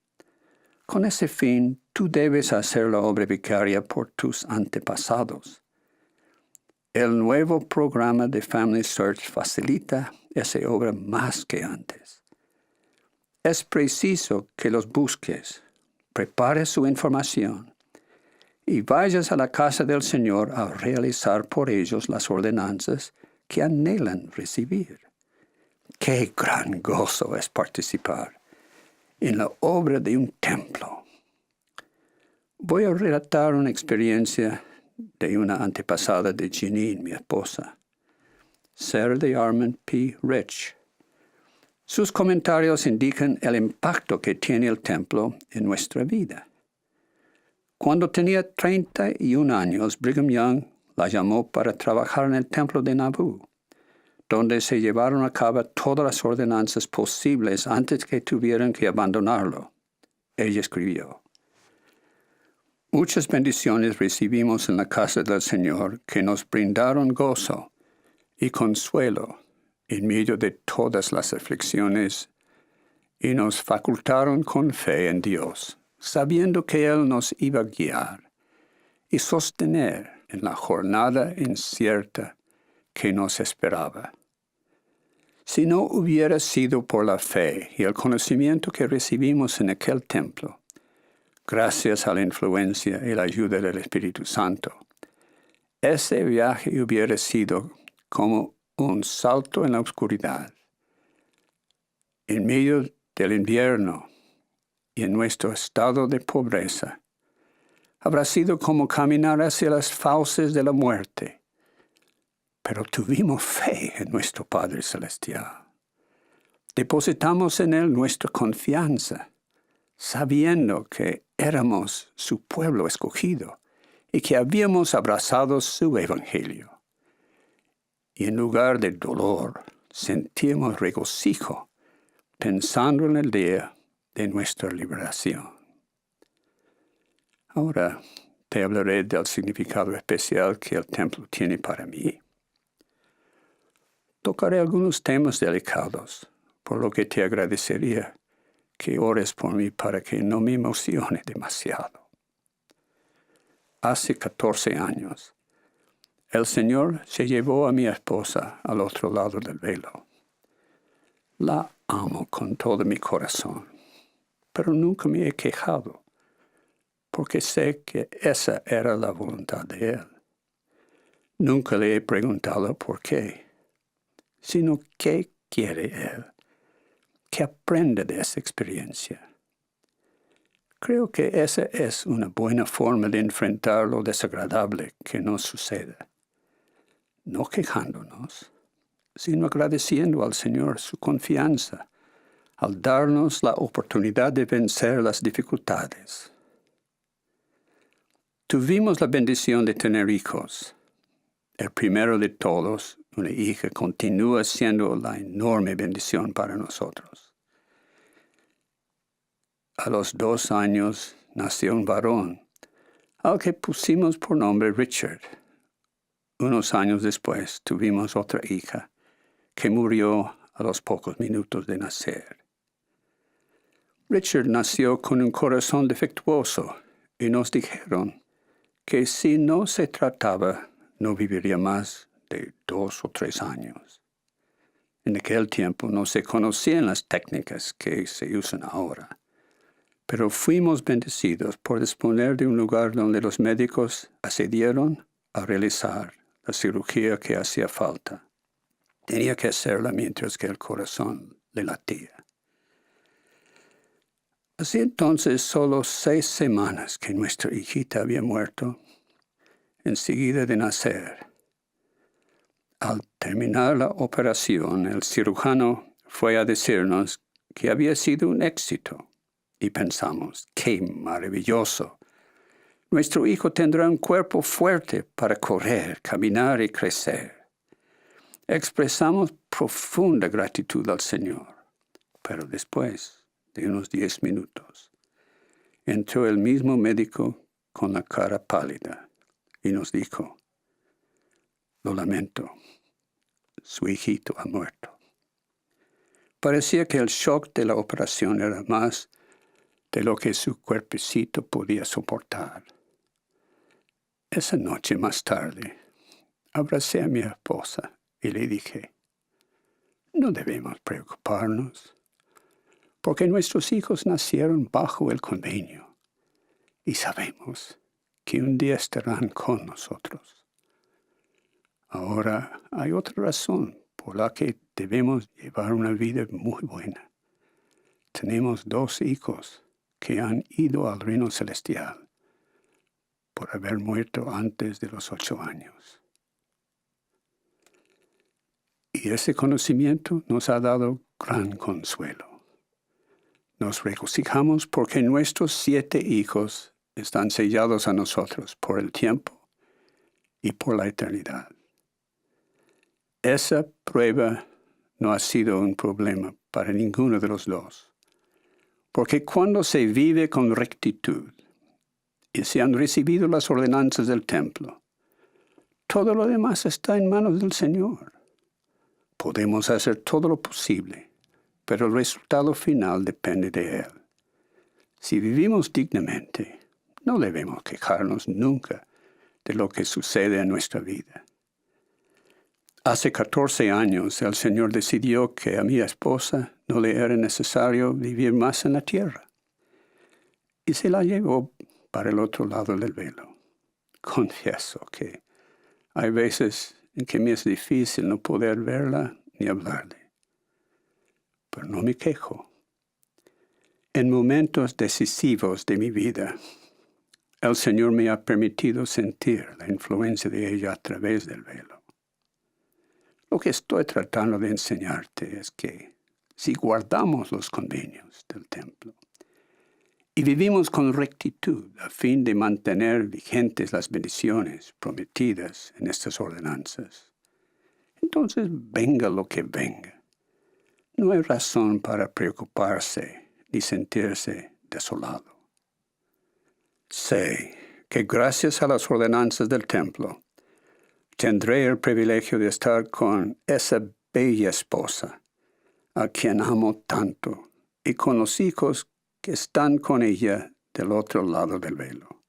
[SPEAKER 9] Con ese fin, tú debes hacer la obra vicaria por tus antepasados. El nuevo programa de Family Search facilita esa obra más que antes. Es preciso que los busques, prepares su información y vayas a la casa del Señor a realizar por ellos las ordenanzas que anhelan recibir. ¡Qué gran gozo es participar en la obra de un templo! Voy a relatar una experiencia de una antepasada de Jeanine, mi esposa, Sarah de Armand P. Rich. Sus comentarios indican el impacto que tiene el templo en nuestra vida. Cuando tenía 31 años, Brigham Young la llamó para trabajar en el templo de Nauvoo, donde se llevaron a cabo todas las ordenanzas posibles antes que tuvieran que abandonarlo. Ella escribió: muchas bendiciones recibimos en la casa del Señor que nos brindaron gozo y consuelo en medio de todas las aflicciones y nos facultaron con fe en Dios, sabiendo que Él nos iba a guiar y sostener en la jornada incierta que nos esperaba. Si no hubiera sido por la fe y el conocimiento que recibimos en aquel templo, gracias a la influencia y la ayuda del Espíritu Santo, ese viaje hubiera sido como un salto en la oscuridad. En medio del invierno y en nuestro estado de pobreza, habrá sido como caminar hacia las fauces de la muerte. Pero tuvimos fe en nuestro Padre Celestial. Depositamos en Él nuestra confianza, sabiendo que éramos su pueblo escogido y que habíamos abrazado su evangelio. Y en lugar de dolor, sentimos regocijo pensando en el día de nuestra liberación. Ahora te hablaré del significado especial que el templo tiene para mí. Tocaré algunos temas delicados, por lo que te agradecería que ores por mí para que no me emocione demasiado. Hace 14 años, el Señor se llevó a mi esposa al otro lado del velo. La amo con todo mi corazón, pero nunca me he quejado, porque sé que esa era la voluntad de Él. Nunca le he preguntado por qué, sino qué quiere Él, que aprenda de esa experiencia. Creo que esa es una buena forma de enfrentar lo desagradable que nos suceda. No quejándonos, sino agradeciendo al Señor su confianza al darnos la oportunidad de vencer las dificultades. Tuvimos la bendición de tener hijos. El primero de todos, una hija, continúa siendo la enorme bendición para nosotros. A los 2 años nació un varón, al que pusimos por nombre Richard. Unos años después tuvimos otra hija, que murió a los pocos minutos de nacer. Richard nació con un corazón defectuoso y nos dijeron que si no se trataba, no viviría más de 2 o 3 años. En aquel tiempo no se conocían las técnicas que se usan ahora, pero fuimos bendecidos por disponer de un lugar donde los médicos accedieron a realizar la cirugía que hacía falta. Tenía que hacerla mientras que el corazón le latía. Así entonces, solo 6 semanas que nuestra hijita había muerto, enseguida de nacer. Al terminar la operación, el cirujano fue a decirnos que había sido un éxito y pensamos, ¡qué maravilloso! Nuestro hijo tendrá un cuerpo fuerte para correr, caminar y crecer. Expresamos profunda gratitud al Señor, pero después de unos 10 minutos, entró el mismo médico con la cara pálida y nos dijo: lo lamento, su hijito ha muerto. Parecía que el shock de la operación era más de lo que su cuerpecito podía soportar. Esa noche más tarde, abracé a mi esposa y le dije: no debemos preocuparnos, porque nuestros hijos nacieron bajo el convenio y sabemos que un día estarán con nosotros. Ahora hay otra razón por la que debemos llevar una vida muy buena. Tenemos 2 hijos que han ido al reino celestial por haber muerto antes de los 8 años. Y ese conocimiento nos ha dado gran consuelo. Nos regocijamos porque nuestros 7 hijos están sellados a nosotros por el tiempo y por la eternidad. Esa prueba no ha sido un problema para ninguno de los 2, porque cuando se vive con rectitud y se han recibido las ordenanzas del templo, todo lo demás está en manos del Señor. Podemos hacer todo lo posible, pero el resultado final depende de Él. Si vivimos dignamente, no debemos quejarnos nunca de lo que sucede en nuestra vida. Hace 14 años el Señor decidió que a mi esposa no le era necesario vivir más en la tierra y se la llevó para el otro lado del velo. Confieso que hay veces en que me es difícil no poder verla ni hablarle, pero no me quejo. En momentos decisivos de mi vida, el Señor me ha permitido sentir la influencia de ella a través del velo. Lo que estoy tratando de enseñarte es que si guardamos los convenios del templo y vivimos con rectitud a fin de mantener vigentes las bendiciones prometidas en estas ordenanzas, entonces venga lo que venga, no hay razón para preocuparse ni sentirse desolado. Sé que gracias a las ordenanzas del templo, tendré el privilegio de estar con esa bella esposa, a quien amo tanto, y con los hijos que están con ella del otro lado del velo.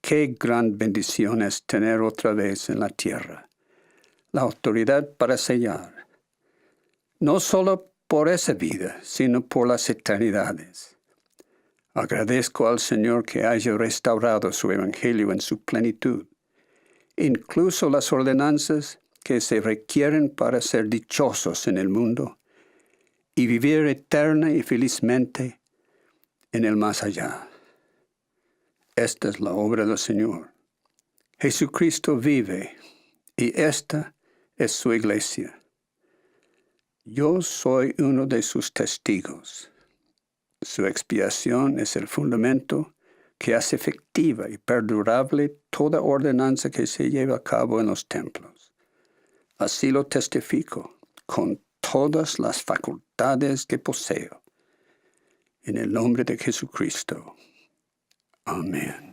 [SPEAKER 9] Qué gran bendición es tener otra vez en la tierra la autoridad para sellar, no solo por esa vida, sino por las eternidades. Agradezco al Señor que haya restaurado su evangelio en su plenitud, incluso las ordenanzas que se requieren para ser dichosos en el mundo y vivir eterna y felizmente en el más allá. Esta es la obra del Señor. Jesucristo vive y esta es su iglesia. Yo soy uno de sus testigos. Su expiación es el fundamento que hace efectiva y perdurable toda ordenanza que se lleva a cabo en los templos. Así lo testifico con todas las facultades que poseo. En el nombre de Jesucristo. Amén.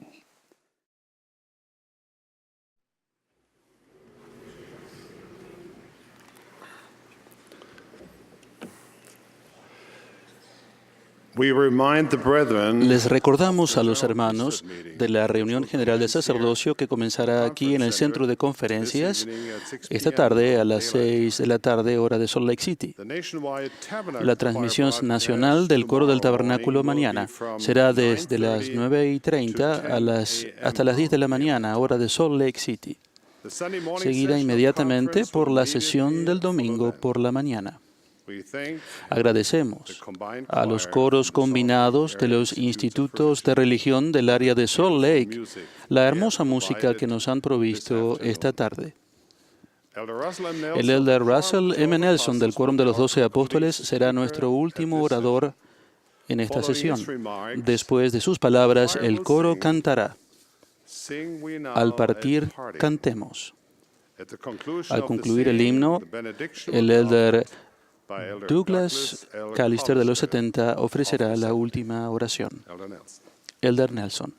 [SPEAKER 2] Les recordamos a los hermanos de la reunión general de sacerdocio que comenzará aquí en el centro de conferencias esta tarde a las 6 de la tarde, hora de Salt Lake City. La transmisión nacional del coro del tabernáculo mañana será desde las 9:30 hasta las 10 de la mañana, hora de Salt Lake City, seguida inmediatamente por la sesión del domingo por la mañana. Agradecemos a los coros combinados de los institutos de religión del área de Salt Lake la hermosa música que nos han provisto esta tarde. El elder Russell M. Nelson del Quórum de los 12 Apóstoles será nuestro último orador en esta sesión. Después de sus palabras, el coro cantará. Al partir, cantemos. Al concluir el himno, el elder Douglas Callister de los 70 ofrecerá la última oración. Elder Nelson.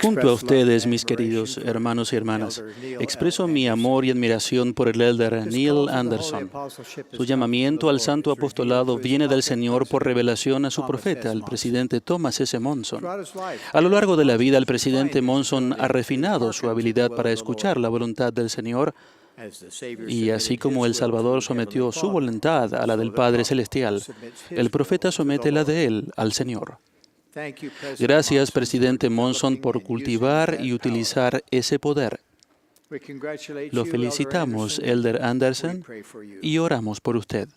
[SPEAKER 2] Junto a ustedes, mis queridos hermanos y hermanas, expreso mi amor y admiración por el elder Neil Anderson. Su llamamiento al santo apostolado viene del Señor por revelación a su profeta, el presidente Thomas S. Monson. A lo largo de la vida, el presidente Monson ha refinado su habilidad para escuchar la voluntad del Señor, y así como el Salvador sometió su voluntad a la del Padre Celestial, el profeta somete la de él al Señor. Gracias, presidente Monson, por cultivar y utilizar ese poder. Lo felicitamos, elder Anderson, y oramos por usted.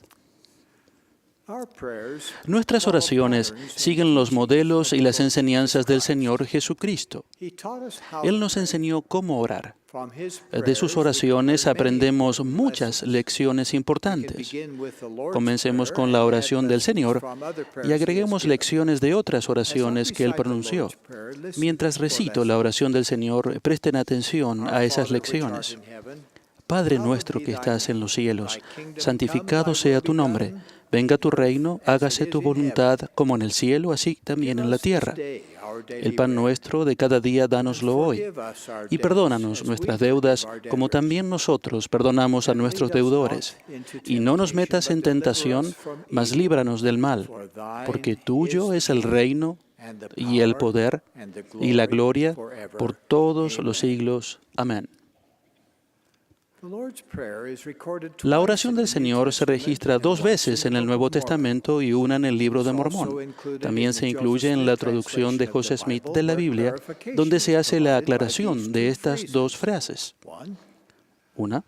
[SPEAKER 2] Nuestras oraciones siguen los modelos y las enseñanzas del Señor Jesucristo. Él nos enseñó cómo orar. De sus oraciones aprendemos muchas lecciones importantes. Comencemos con la oración del Señor y agreguemos lecciones de otras oraciones que Él pronunció. Mientras recito la oración del Señor, presten atención a esas lecciones. Padre nuestro que estás en los cielos, santificado sea tu nombre. Venga tu reino, hágase tu voluntad, como en el cielo, así también en la tierra. El pan nuestro de cada día dánoslo hoy. Y perdónanos nuestras deudas, como también nosotros perdonamos a nuestros deudores. Y no nos metas en tentación, mas líbranos del mal. Porque tuyo es el reino, y el poder, y la gloria, por todos los siglos. Amén. La oración del Señor se registra 2 veces en el Nuevo Testamento y una en el Libro de Mormón. También se incluye en la traducción de José Smith de la Biblia, donde se hace la aclaración de estas 2 frases. Una,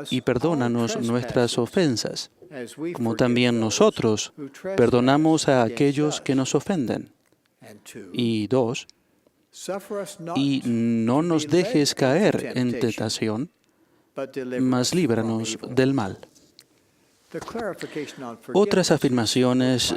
[SPEAKER 2] y perdónanos nuestras ofensas, como también nosotros perdonamos a aquellos que nos ofenden. Y 2, y no nos dejes caer en tentación, mas líbranos del mal. Otras afirmaciones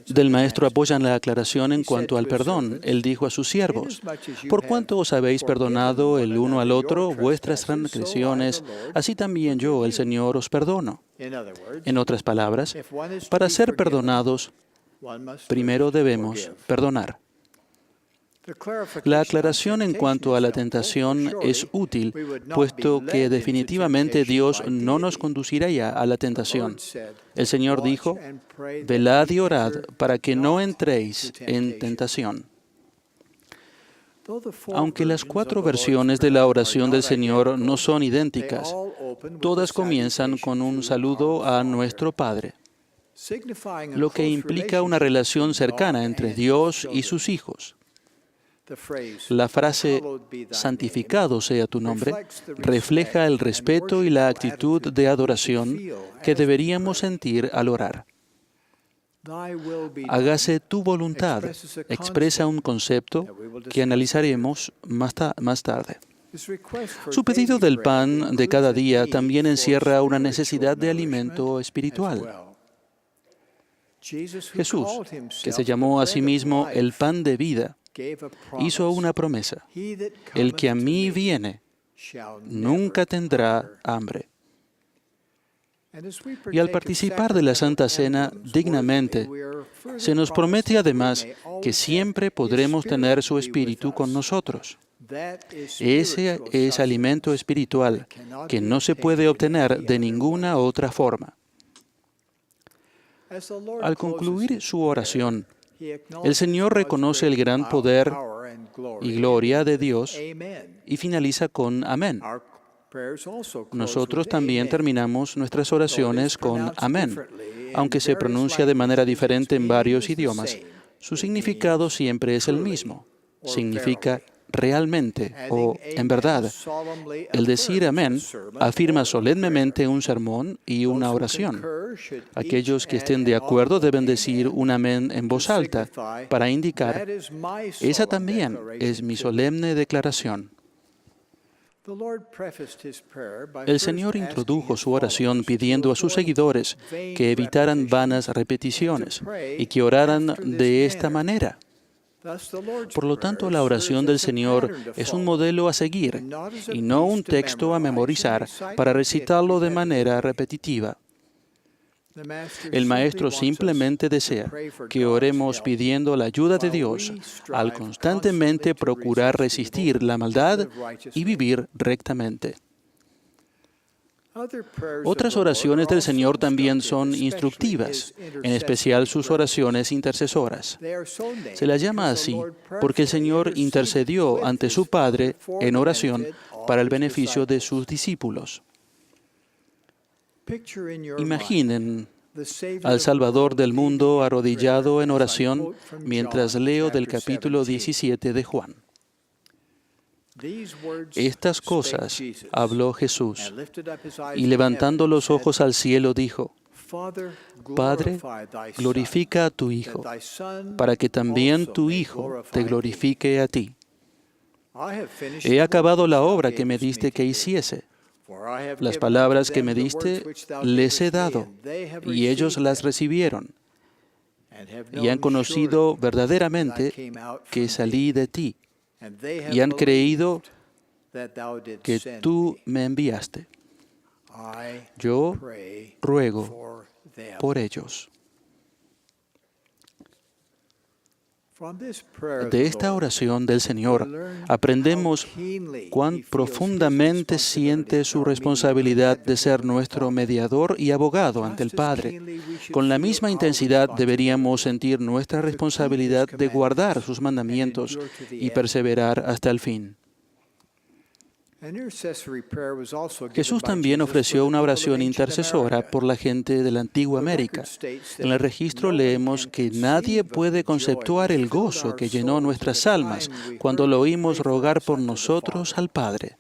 [SPEAKER 2] del Maestro apoyan la aclaración en cuanto al perdón. Él dijo a sus siervos: por cuanto os habéis perdonado el uno al otro vuestras transgresiones, así también yo, el Señor, os perdono. En otras palabras, para ser perdonados, primero debemos perdonar. La aclaración en cuanto a la tentación es útil, puesto que definitivamente Dios no nos conducirá ya a la tentación. El Señor dijo: velad y orad para que no entréis en tentación. Aunque las 4 versiones de la oración del Señor no son idénticas, todas comienzan con un saludo a nuestro Padre, lo que implica una relación cercana entre Dios y sus hijos. La frase «santificado sea tu nombre» refleja el respeto y la actitud de adoración que deberíamos sentir al orar. Hágase tu voluntad expresa un concepto que analizaremos más tarde. Su pedido del pan de cada día también encierra una necesidad de alimento espiritual. Jesús, que se llamó a sí mismo el pan de vida, hizo una promesa: el que a mí viene nunca tendrá hambre. Y al participar de la Santa Cena dignamente, se nos promete además que siempre podremos tener su Espíritu con nosotros. Ese es alimento espiritual que no se puede obtener de ninguna otra forma. Al concluir su oración, el Señor reconoce el gran poder y gloria de Dios y finaliza con amén. Nosotros también terminamos nuestras oraciones con amén, aunque se pronuncia de manera diferente en varios idiomas. Su significado siempre es el mismo. Significa realmente o en verdad. El decir amén afirma solemnemente un sermón y una oración. Aquellos que estén de acuerdo deben decir un amén en voz alta para indicar: esa también es mi solemne declaración. El Señor introdujo su oración pidiendo a sus seguidores que evitaran vanas repeticiones y que oraran de esta manera. Por lo tanto, la oración del Señor es un modelo a seguir y no un texto a memorizar para recitarlo de manera repetitiva. El Maestro simplemente desea que oremos pidiendo la ayuda de Dios al constantemente procurar resistir la maldad y vivir rectamente. Otras oraciones del Señor también son instructivas, en especial sus oraciones intercesoras. Se las llama así porque el Señor intercedió ante su Padre en oración para el beneficio de sus discípulos. Imaginen al Salvador del mundo arrodillado en oración mientras leo del capítulo 17 de Juan. Estas cosas habló Jesús y levantando los ojos al cielo dijo: Padre, glorifica a tu Hijo, para que también tu Hijo te glorifique a ti. He acabado la obra que me diste que hiciese. Las palabras que me diste les he dado, y ellos las recibieron, y han conocido verdaderamente que salí de ti, y han creído que tú me enviaste. Yo ruego por ellos. De esta oración del Señor aprendemos cuán profundamente siente su responsabilidad de ser nuestro mediador y abogado ante el Padre. Con la misma intensidad deberíamos sentir nuestra responsabilidad de guardar sus mandamientos y perseverar hasta el fin. Jesús también ofreció una oración intercesora por la gente de la antigua América. En el registro leemos que nadie puede conceptuar el gozo que llenó nuestras almas cuando lo oímos rogar por nosotros al Padre.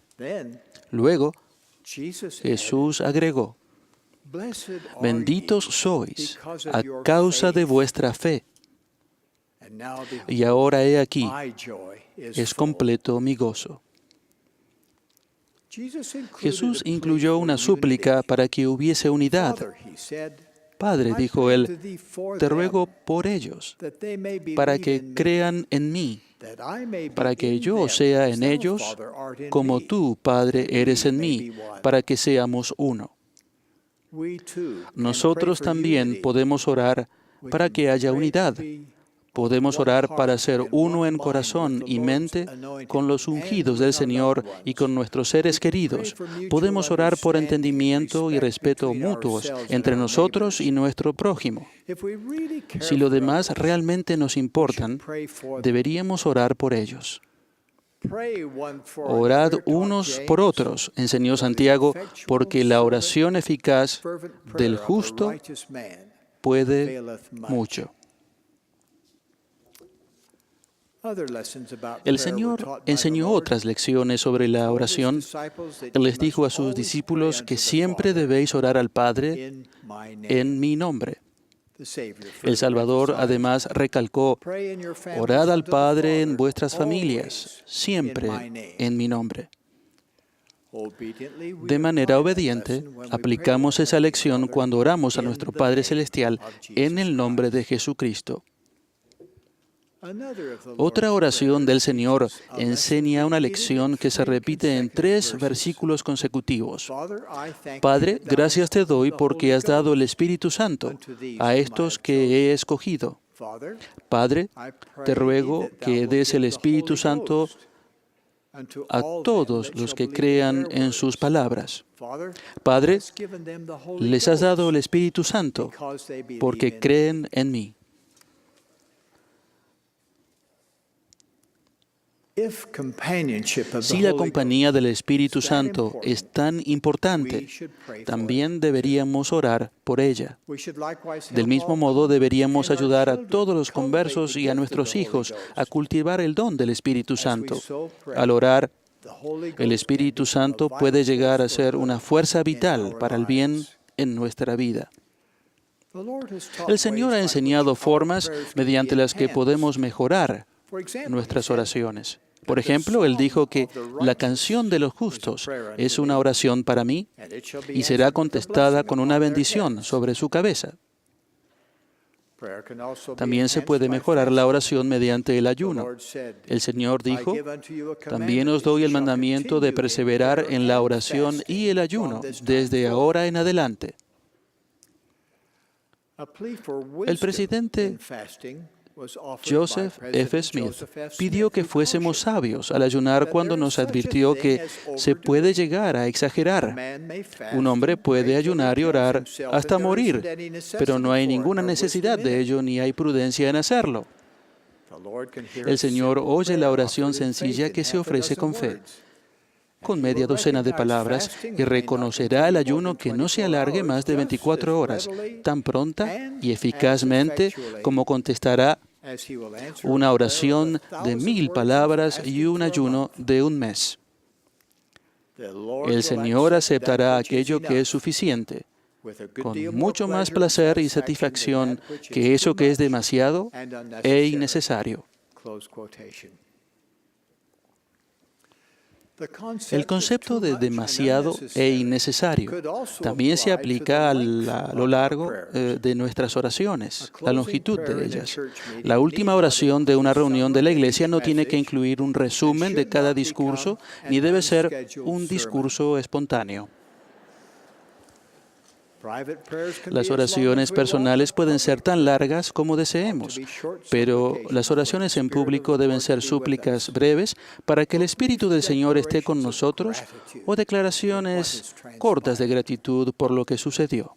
[SPEAKER 2] Luego, Jesús agregó: benditos sois a causa de vuestra fe. Y ahora he aquí, es completo mi gozo. Jesús incluyó una súplica para que hubiese unidad. Padre, dijo él, te ruego por ellos, para que crean en mí, para que yo sea en ellos, como tú, Padre, eres en mí, para que seamos uno. Nosotros también podemos orar para que haya unidad. Podemos orar para ser uno en corazón y mente con los ungidos del Señor y con nuestros seres queridos. Podemos orar por entendimiento y respeto mutuos entre nosotros y nuestro prójimo. Si lo demás realmente nos importan, deberíamos orar por ellos. Orad unos por otros, enseñó Santiago, porque la oración eficaz del justo puede mucho. El Señor enseñó otras lecciones sobre la oración. Él les dijo a sus discípulos que siempre debéis orar al Padre en mi nombre. El Salvador además recalcó: orad al Padre en vuestras familias, siempre en mi nombre. De manera obediente, aplicamos esa lección cuando oramos a nuestro Padre Celestial en el nombre de Jesucristo. Otra oración del Señor enseña una lección que se repite en 3 versículos consecutivos. Padre, gracias te doy porque has dado el Espíritu Santo a estos que he escogido. Padre, te ruego que des el Espíritu Santo a todos los que crean en sus palabras. Padre, les has dado el Espíritu Santo porque creen en mí. Si la compañía del Espíritu Santo es tan importante, también deberíamos orar por ella. Del mismo modo, deberíamos ayudar a todos los conversos y a nuestros hijos a cultivar el don del Espíritu Santo. Al orar, el Espíritu Santo puede llegar a ser una fuerza vital para el bien en nuestra vida. El Señor ha enseñado formas mediante las que podemos mejorar nuestras oraciones. Por ejemplo, él dijo que la canción de los justos es una oración para mí y será contestada con una bendición sobre su cabeza. También se puede mejorar la oración mediante el ayuno. El Señor dijo, también os doy el mandamiento de perseverar en la oración y el ayuno desde ahora en adelante. El presidente Joseph F. Smith pidió que fuésemos sabios al ayunar cuando nos advirtió que se puede llegar a exagerar. Un hombre puede ayunar y orar hasta morir, pero no hay ninguna necesidad de ello ni hay prudencia en hacerlo. El Señor oye la oración sencilla que se ofrece con fe, con media docena de palabras, y reconocerá el ayuno que no se alargue más de 24 horas, tan pronta y eficazmente como contestará una oración de 1000 palabras y un ayuno de un mes. El Señor aceptará aquello que es suficiente, con mucho más placer y satisfacción que eso que es demasiado e innecesario. El concepto de demasiado e innecesario también se aplica a lo largo de nuestras oraciones, la longitud de ellas. La última oración de una reunión de la iglesia no tiene que incluir un resumen de cada discurso, ni debe ser un discurso espontáneo. Las oraciones personales pueden ser tan largas como deseemos, pero las oraciones en público deben ser súplicas breves para que el Espíritu del Señor esté con nosotros o declaraciones cortas de gratitud por lo que sucedió.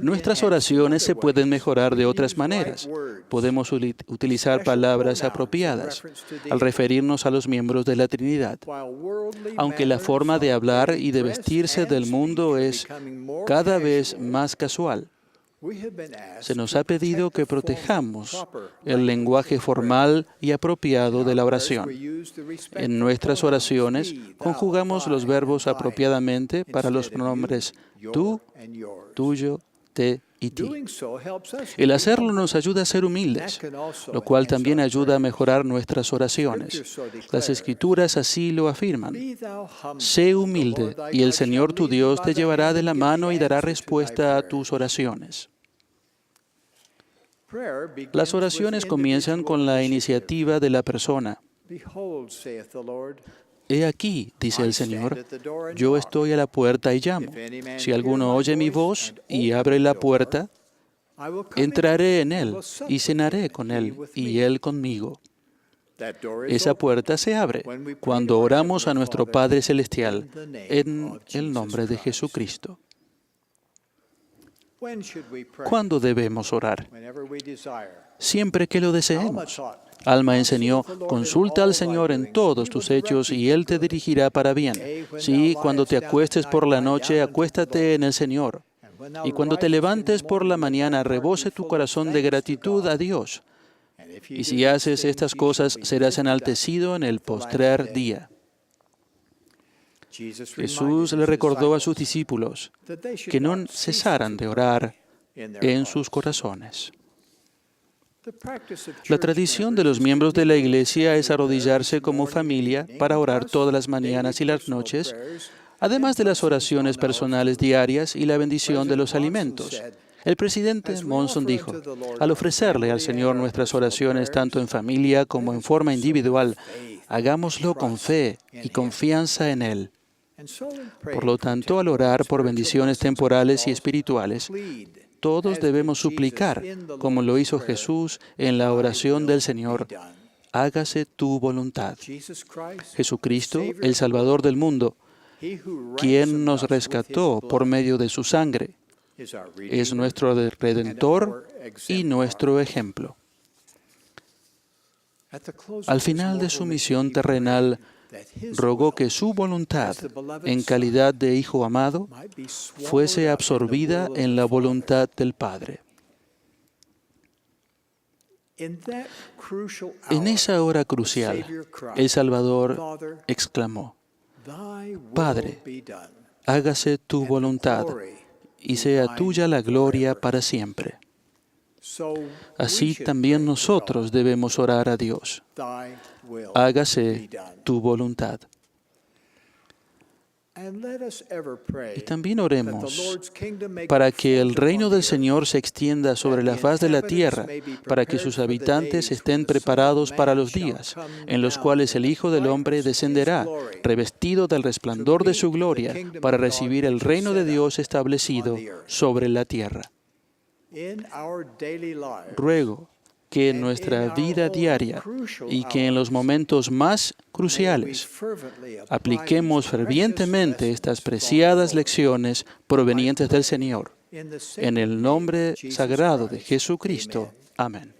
[SPEAKER 2] Nuestras oraciones se pueden mejorar de otras maneras. Podemos utilizar palabras apropiadas al referirnos a los miembros de la Trinidad. Aunque la forma de hablar y de vestirse del mundo es cada vez más casual, se nos ha pedido que protejamos el lenguaje formal y apropiado de la oración. En nuestras oraciones conjugamos los verbos apropiadamente para los pronombres tú, tuyo, te y ti. El hacerlo nos ayuda a ser humildes, lo cual también ayuda a mejorar nuestras oraciones. Las Escrituras así lo afirman. Sé humilde y el Señor tu Dios te llevará de la mano y dará respuesta a tus oraciones. Las oraciones comienzan con la iniciativa de la persona. He aquí, dice el Señor, yo estoy a la puerta y llamo. Si alguno oye mi voz y abre la puerta, entraré en él y cenaré con él y él conmigo. Esa puerta se abre cuando oramos a nuestro Padre Celestial en el nombre de Jesucristo. ¿Cuándo debemos orar? Siempre que lo deseemos. Alma enseñó, consulta al Señor en todos tus hechos y Él te dirigirá para bien. Sí, cuando te acuestes por la noche, acuéstate en el Señor. Y cuando te levantes por la mañana, rebose tu corazón de gratitud a Dios. Y si haces estas cosas, serás enaltecido en el postrer día. Jesús le recordó a sus discípulos que no cesaran de orar en sus corazones. La tradición de los miembros de la Iglesia es arrodillarse como familia para orar todas las mañanas y las noches, además de las oraciones personales diarias y la bendición de los alimentos. El presidente Monson dijo, al ofrecerle al Señor nuestras oraciones tanto en familia como en forma individual, hagámoslo con fe y confianza en Él. Por lo tanto, al orar por bendiciones temporales y espirituales, todos debemos suplicar, como lo hizo Jesús en la oración del Señor, hágase tu voluntad. Jesucristo, el Salvador del mundo, quien nos rescató por medio de su sangre, es nuestro Redentor y nuestro ejemplo. Al final de su misión terrenal, rogó que su voluntad, en calidad de Hijo amado, fuese absorbida en la voluntad del Padre. En esa hora crucial, el Salvador exclamó, Padre, hágase tu voluntad y sea tuya la gloria para siempre. Así también nosotros debemos orar a Dios. Hágase tu voluntad. Y también oremos para que el reino del Señor se extienda sobre la faz de la tierra, para que sus habitantes estén preparados para los días en los cuales el Hijo del Hombre descenderá, revestido del resplandor de su gloria, para recibir el reino de Dios establecido sobre la tierra. Ruego que en nuestra vida diaria y que en los momentos más cruciales apliquemos fervientemente estas preciadas lecciones provenientes del Señor. En el nombre sagrado de Jesucristo. Amén.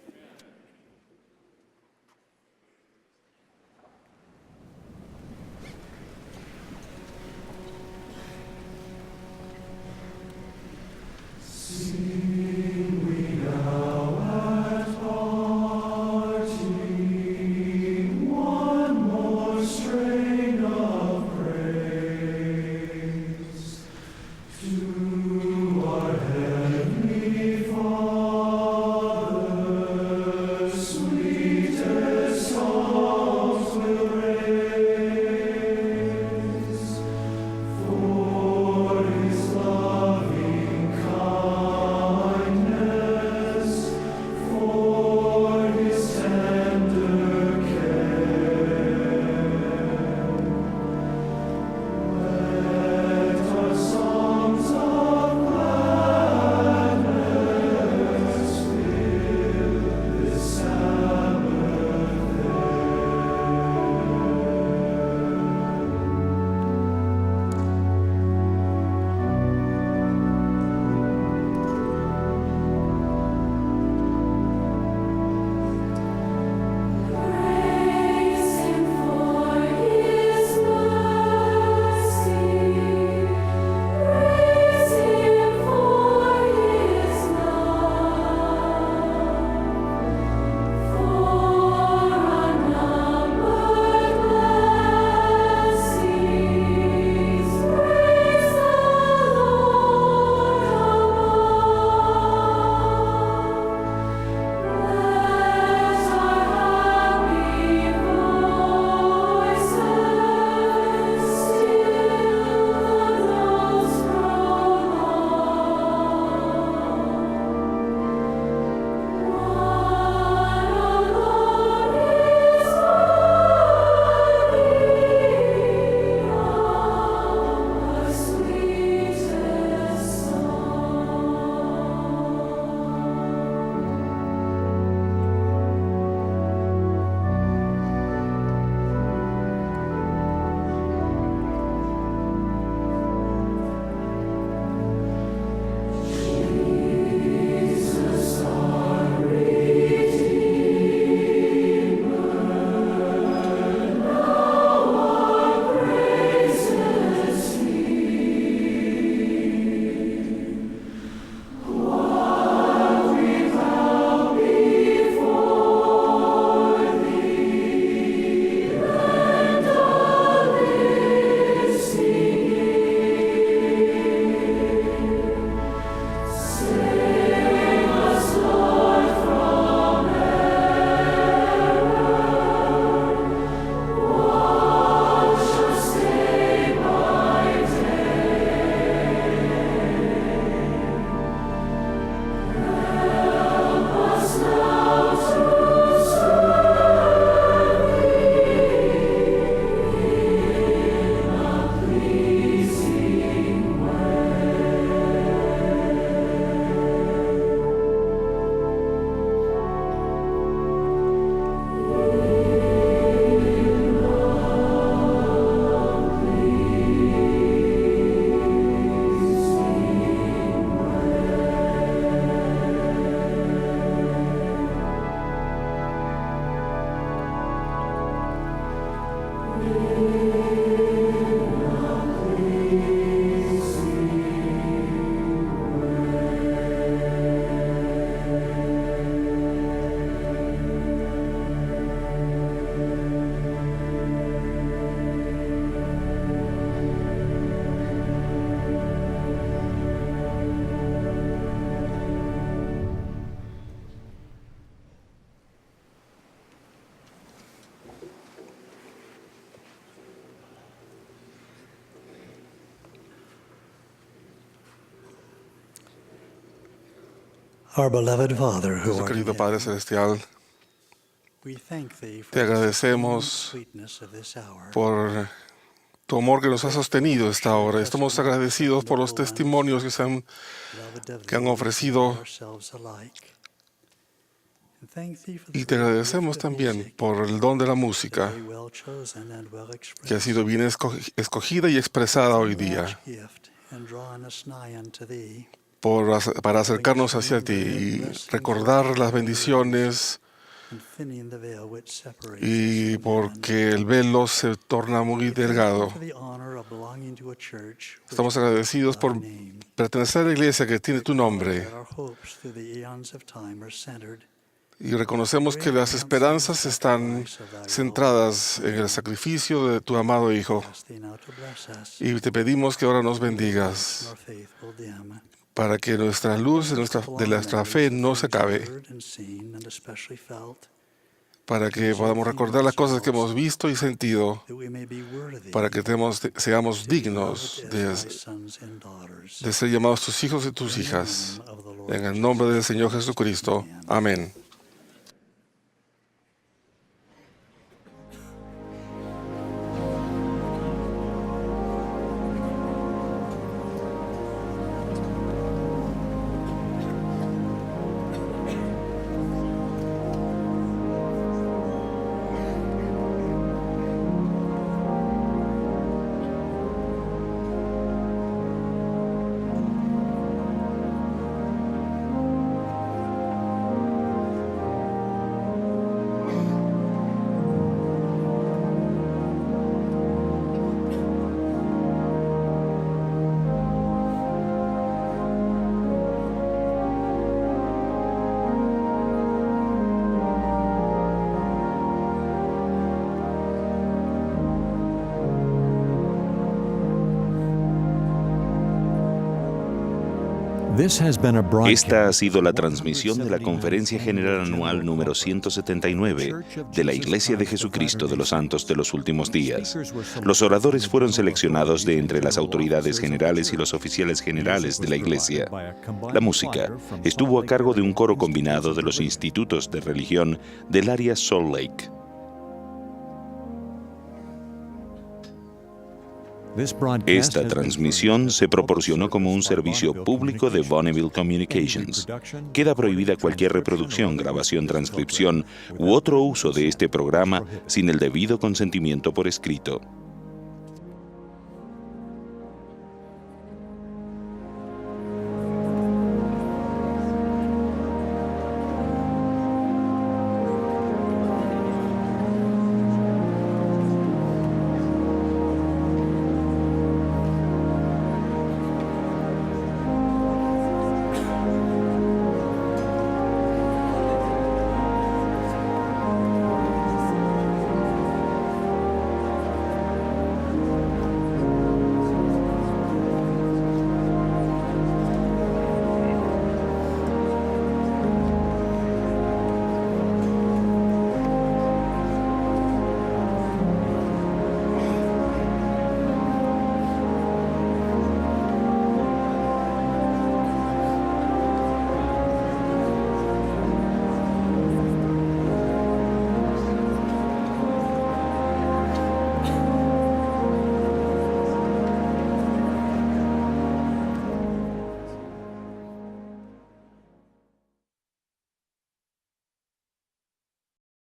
[SPEAKER 10] Father, Nuestro querido Padre Celestial, te agradecemos por tu amor que nos ha sostenido esta hora. Estamos agradecidos por los testimonios que han ofrecido. Y te agradecemos también por el don de la música, que ha sido bien escogida y expresada hoy día, para acercarnos hacia ti y recordar las bendiciones, y porque el velo se torna muy delgado. Estamos agradecidos por pertenecer a la iglesia que tiene tu nombre. Y reconocemos que las esperanzas están centradas en el sacrificio de tu amado Hijo. Y te pedimos que ahora nos bendigas para que nuestra luz de nuestra fe no se acabe, para que podamos recordar las cosas que hemos visto y sentido, para que seamos dignos de ser llamados tus hijos y tus hijas. En el nombre del Señor Jesucristo. Amén.
[SPEAKER 1] Esta ha sido la transmisión de la Conferencia General Anual número 179 de la Iglesia de Jesucristo de los Santos de los Últimos Días. Los oradores fueron seleccionados de entre las autoridades generales y los oficiales generales de la Iglesia. La música estuvo a cargo de un coro combinado de los institutos de religión del área Salt Lake. Esta transmisión se proporcionó como un servicio público de Bonneville Communications. Queda prohibida cualquier reproducción, grabación, transcripción u otro uso de este programa sin el debido consentimiento por escrito.